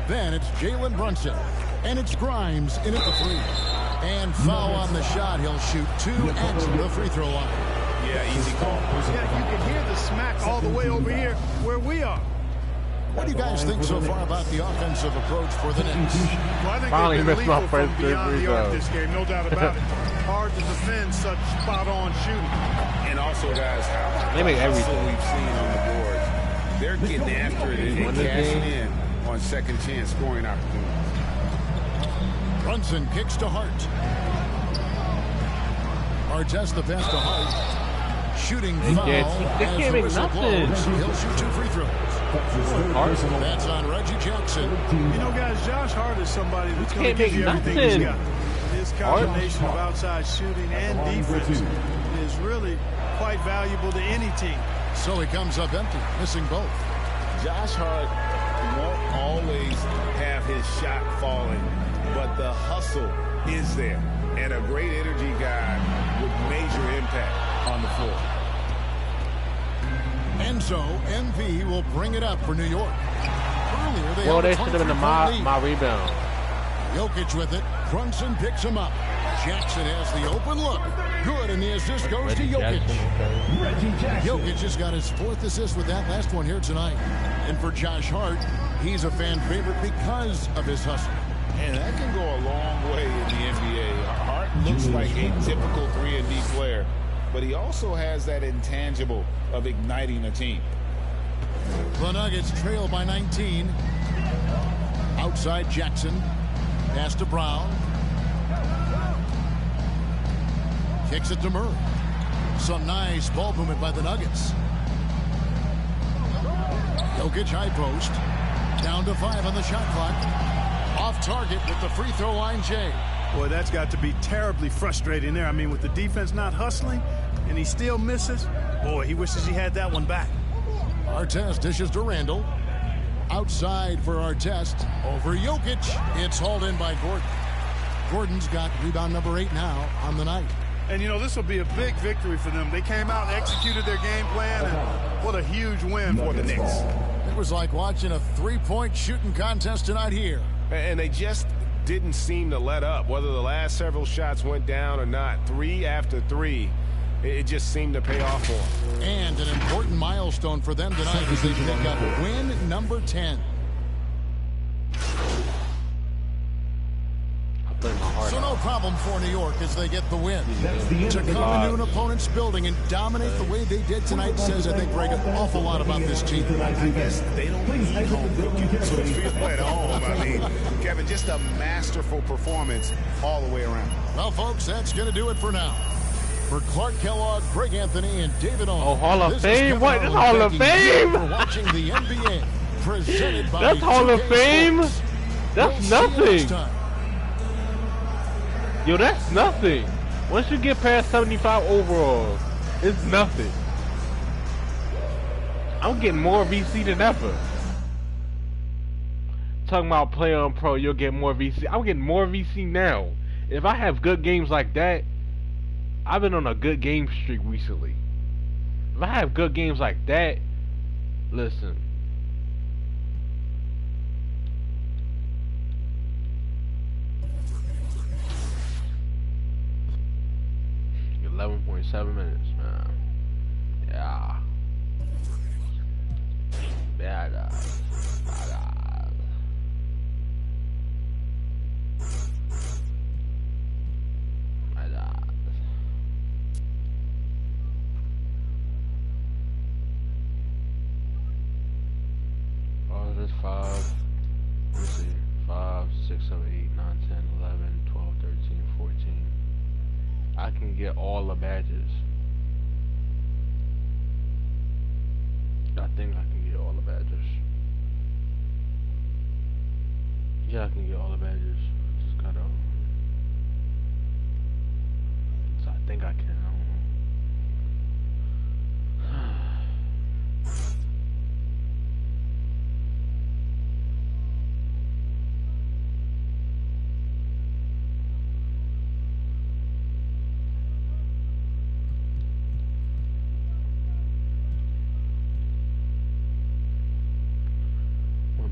Then it's Jalen Brunson. And it's Grimes in at the 3. And foul on the shot. He'll shoot 2 at the free throw line. Yeah, easy call. Yeah, you can hear the smack all the way over here where we are. What do you guys think so far about the offensive approach for the Knicks? Well, I think Finally they've been missed my lethal from first beyond free the arc throw. this game, no doubt about it. Hard to defend such spot-on shooting. And also, guys, how They make hustle everything. we've seen on the boards. They're getting after it and cashing in on second chance scoring opportunities. Brunson kicks to Hart. Artest the pass to Hart. Shooting foul they as can't the make whistle nothing. blows. He'll shoot 2 free throws. That's on Reggie Jackson. You know, guys, Josh Hart is somebody that's going to can't give make you everything nothing. he's got. His combination of outside shooting and defense is really quite valuable to any team. So he comes up empty, missing both. Josh Hart won't always have his shot falling, but the hustle is there. And a great energy guy with major impact on the floor. And so MP will bring it up for New York. Earlier they Well, had they a should have been 23-point lead. my rebound. Jokic with it. Brunson picks him up. Jackson has the open look. Good, and the assist goes to Jokic. Jokic has got his 4th assist with that last one here tonight. And for Josh Hart, he's a fan favorite because of his hustle. And that can go a long way in the NBA. Hart looks like a typical 3-and-D player, but he also has that intangible of igniting a team. The Nuggets trail by 19. Outside Jackson. Pass to Brown. Kicks it to Murray. Some nice ball movement by the Nuggets. Jokic high post. Down to 5 on the shot clock. Off target with the free throw line, Jay. Boy, that's got to be terribly frustrating there. I mean, with the defense not hustling and he still misses, boy, he wishes he had that one back. Artest dishes to Randall. Outside for Artest. Over Jokic. It's hauled in by Gordon. Gordon's got rebound number 8 now on the night. And, you know, this will be a big victory for them. They came out and executed their game plan, and what a huge win for the Knicks. It was like watching a 3-point shooting contest tonight here. And they just didn't seem to let up, whether the last several shots went down or not. 3 after 3, it just seemed to pay off for them. And an important milestone for them tonight as they pick up win number 10. So no problem for New York as they get the win. To come into an opponent's building and dominate the way they did tonight says, I think, Greg, an awful lot about this team. I guess they don't need home cooking, so they feel at home. I mean, Kevin, just a masterful performance all the way around. Well, folks, that's going to do it for now. For Clark Kellogg, Greg Anthony, and David Owen. Oh, Hall of Fame? What? That's Hall of Fame? For watching the NBA presented by That's Hall of 2K Fame? Sports. That's We'll see you next nothing. time. Yo, that's nothing. Once you get past 75 overall, it's nothing. I'm getting more VC than ever. Talking about play on pro, you'll get more VC. I'm getting more VC now. If I have good games like that, I've been on a good game streak recently. If I have good games like that, listen. .7 minutes, man. Yeah. Bad. Oh, this 5. Let's see. 5, 6, 7, 8, 9, 10, 11, 12, 13, 14. I can get all the badges. I think I can get all the badges. Yeah, I can get all the badges. Just gotta. So I think I can. I don't know.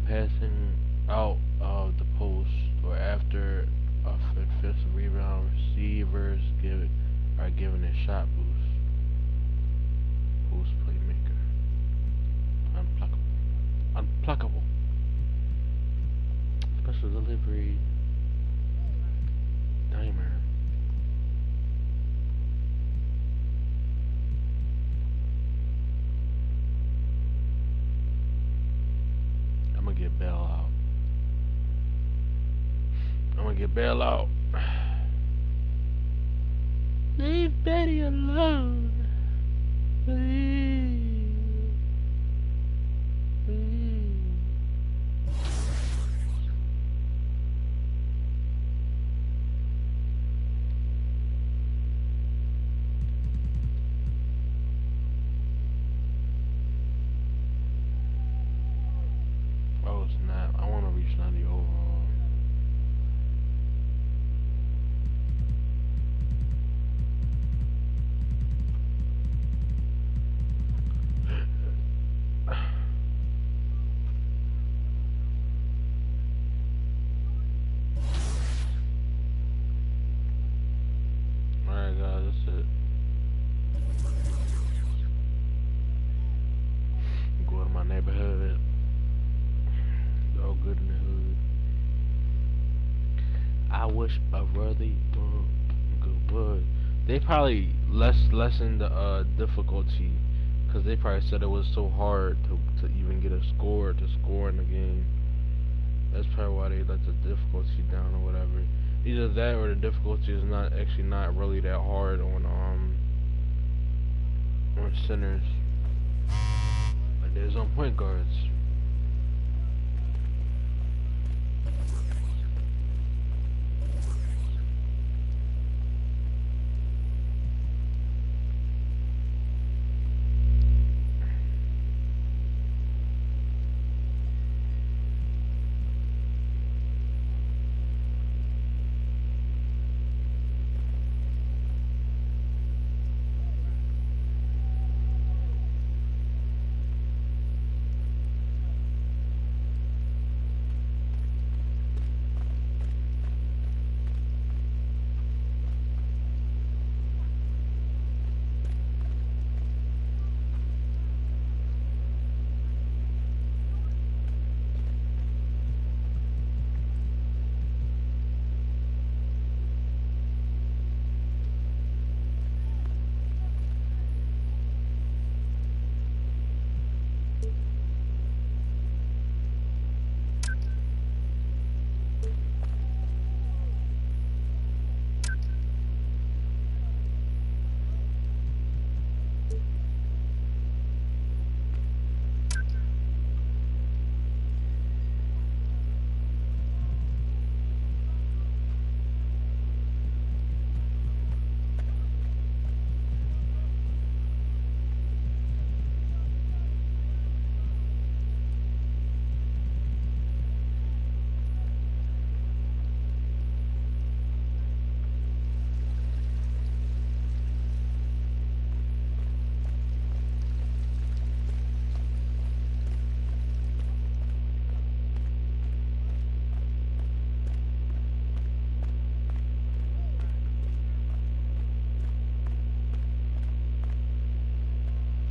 Passing out of the post or after a fifth rebound, receivers are given a shot boost. Boost playmaker. Unpluckable. bail out. Leave Betty alone. Please. Please. Oh snap, I want to reach 90 overall. Alright guys, that's it. Go to my neighborhood. All good in the hood. I wish I really would. They probably lessened the difficulty, because they probably said it was so hard to even get a score in the game. That's probably why they let the difficulty down or whatever. Either that or the difficulty is not really that hard on centers. But there's on point guards.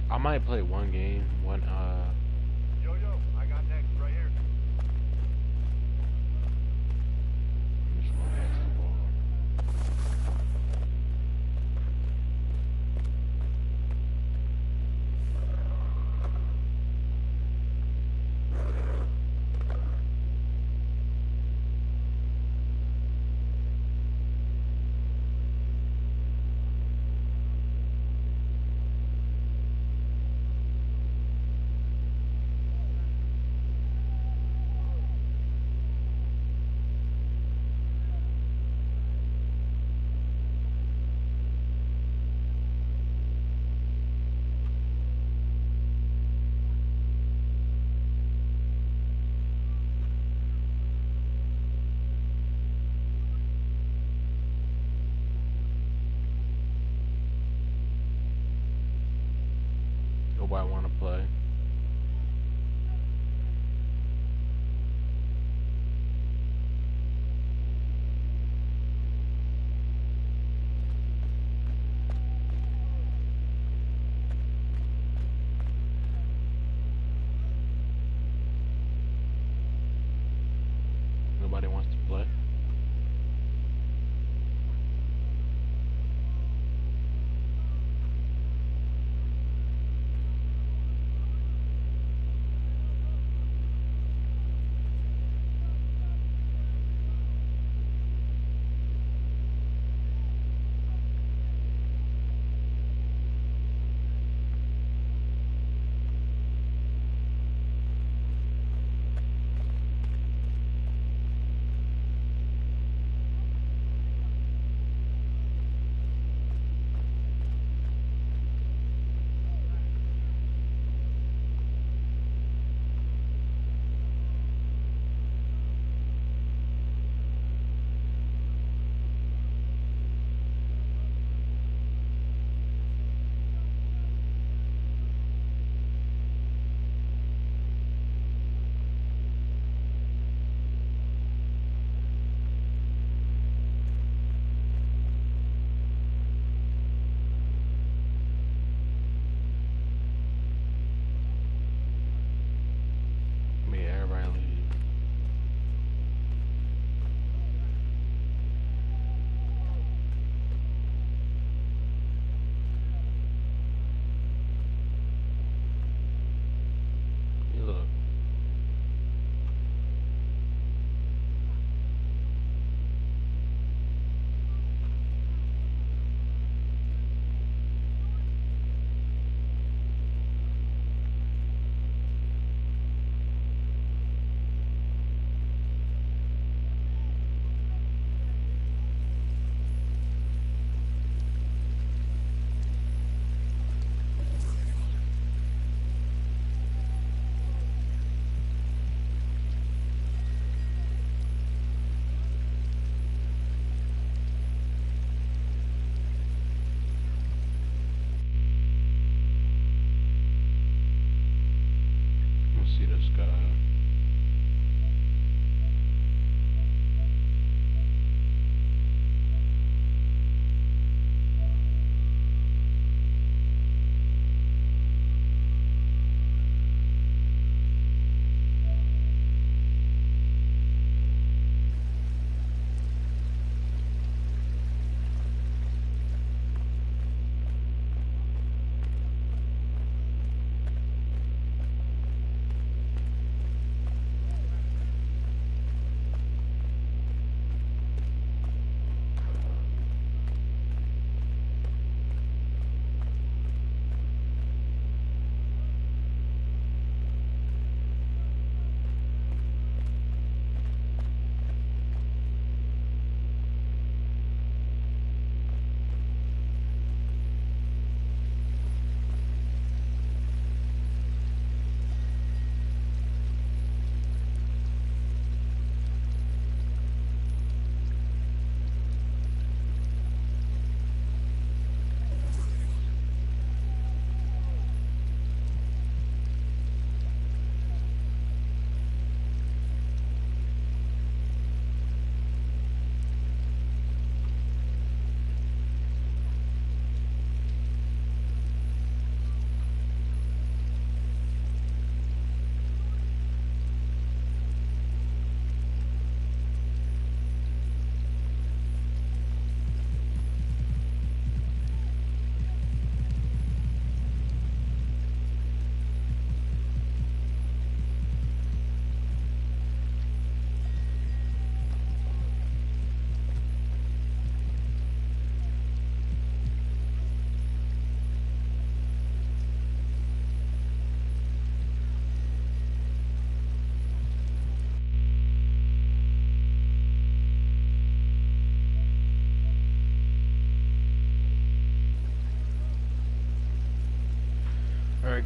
I might play one game when Yo, I got next right here. I'm just gonna pass the ball. Nobody want to play. Nobody wants to play.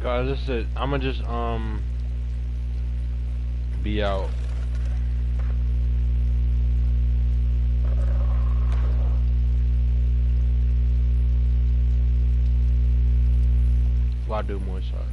guys, this is it. I'ma just be out. Well, I do more shots.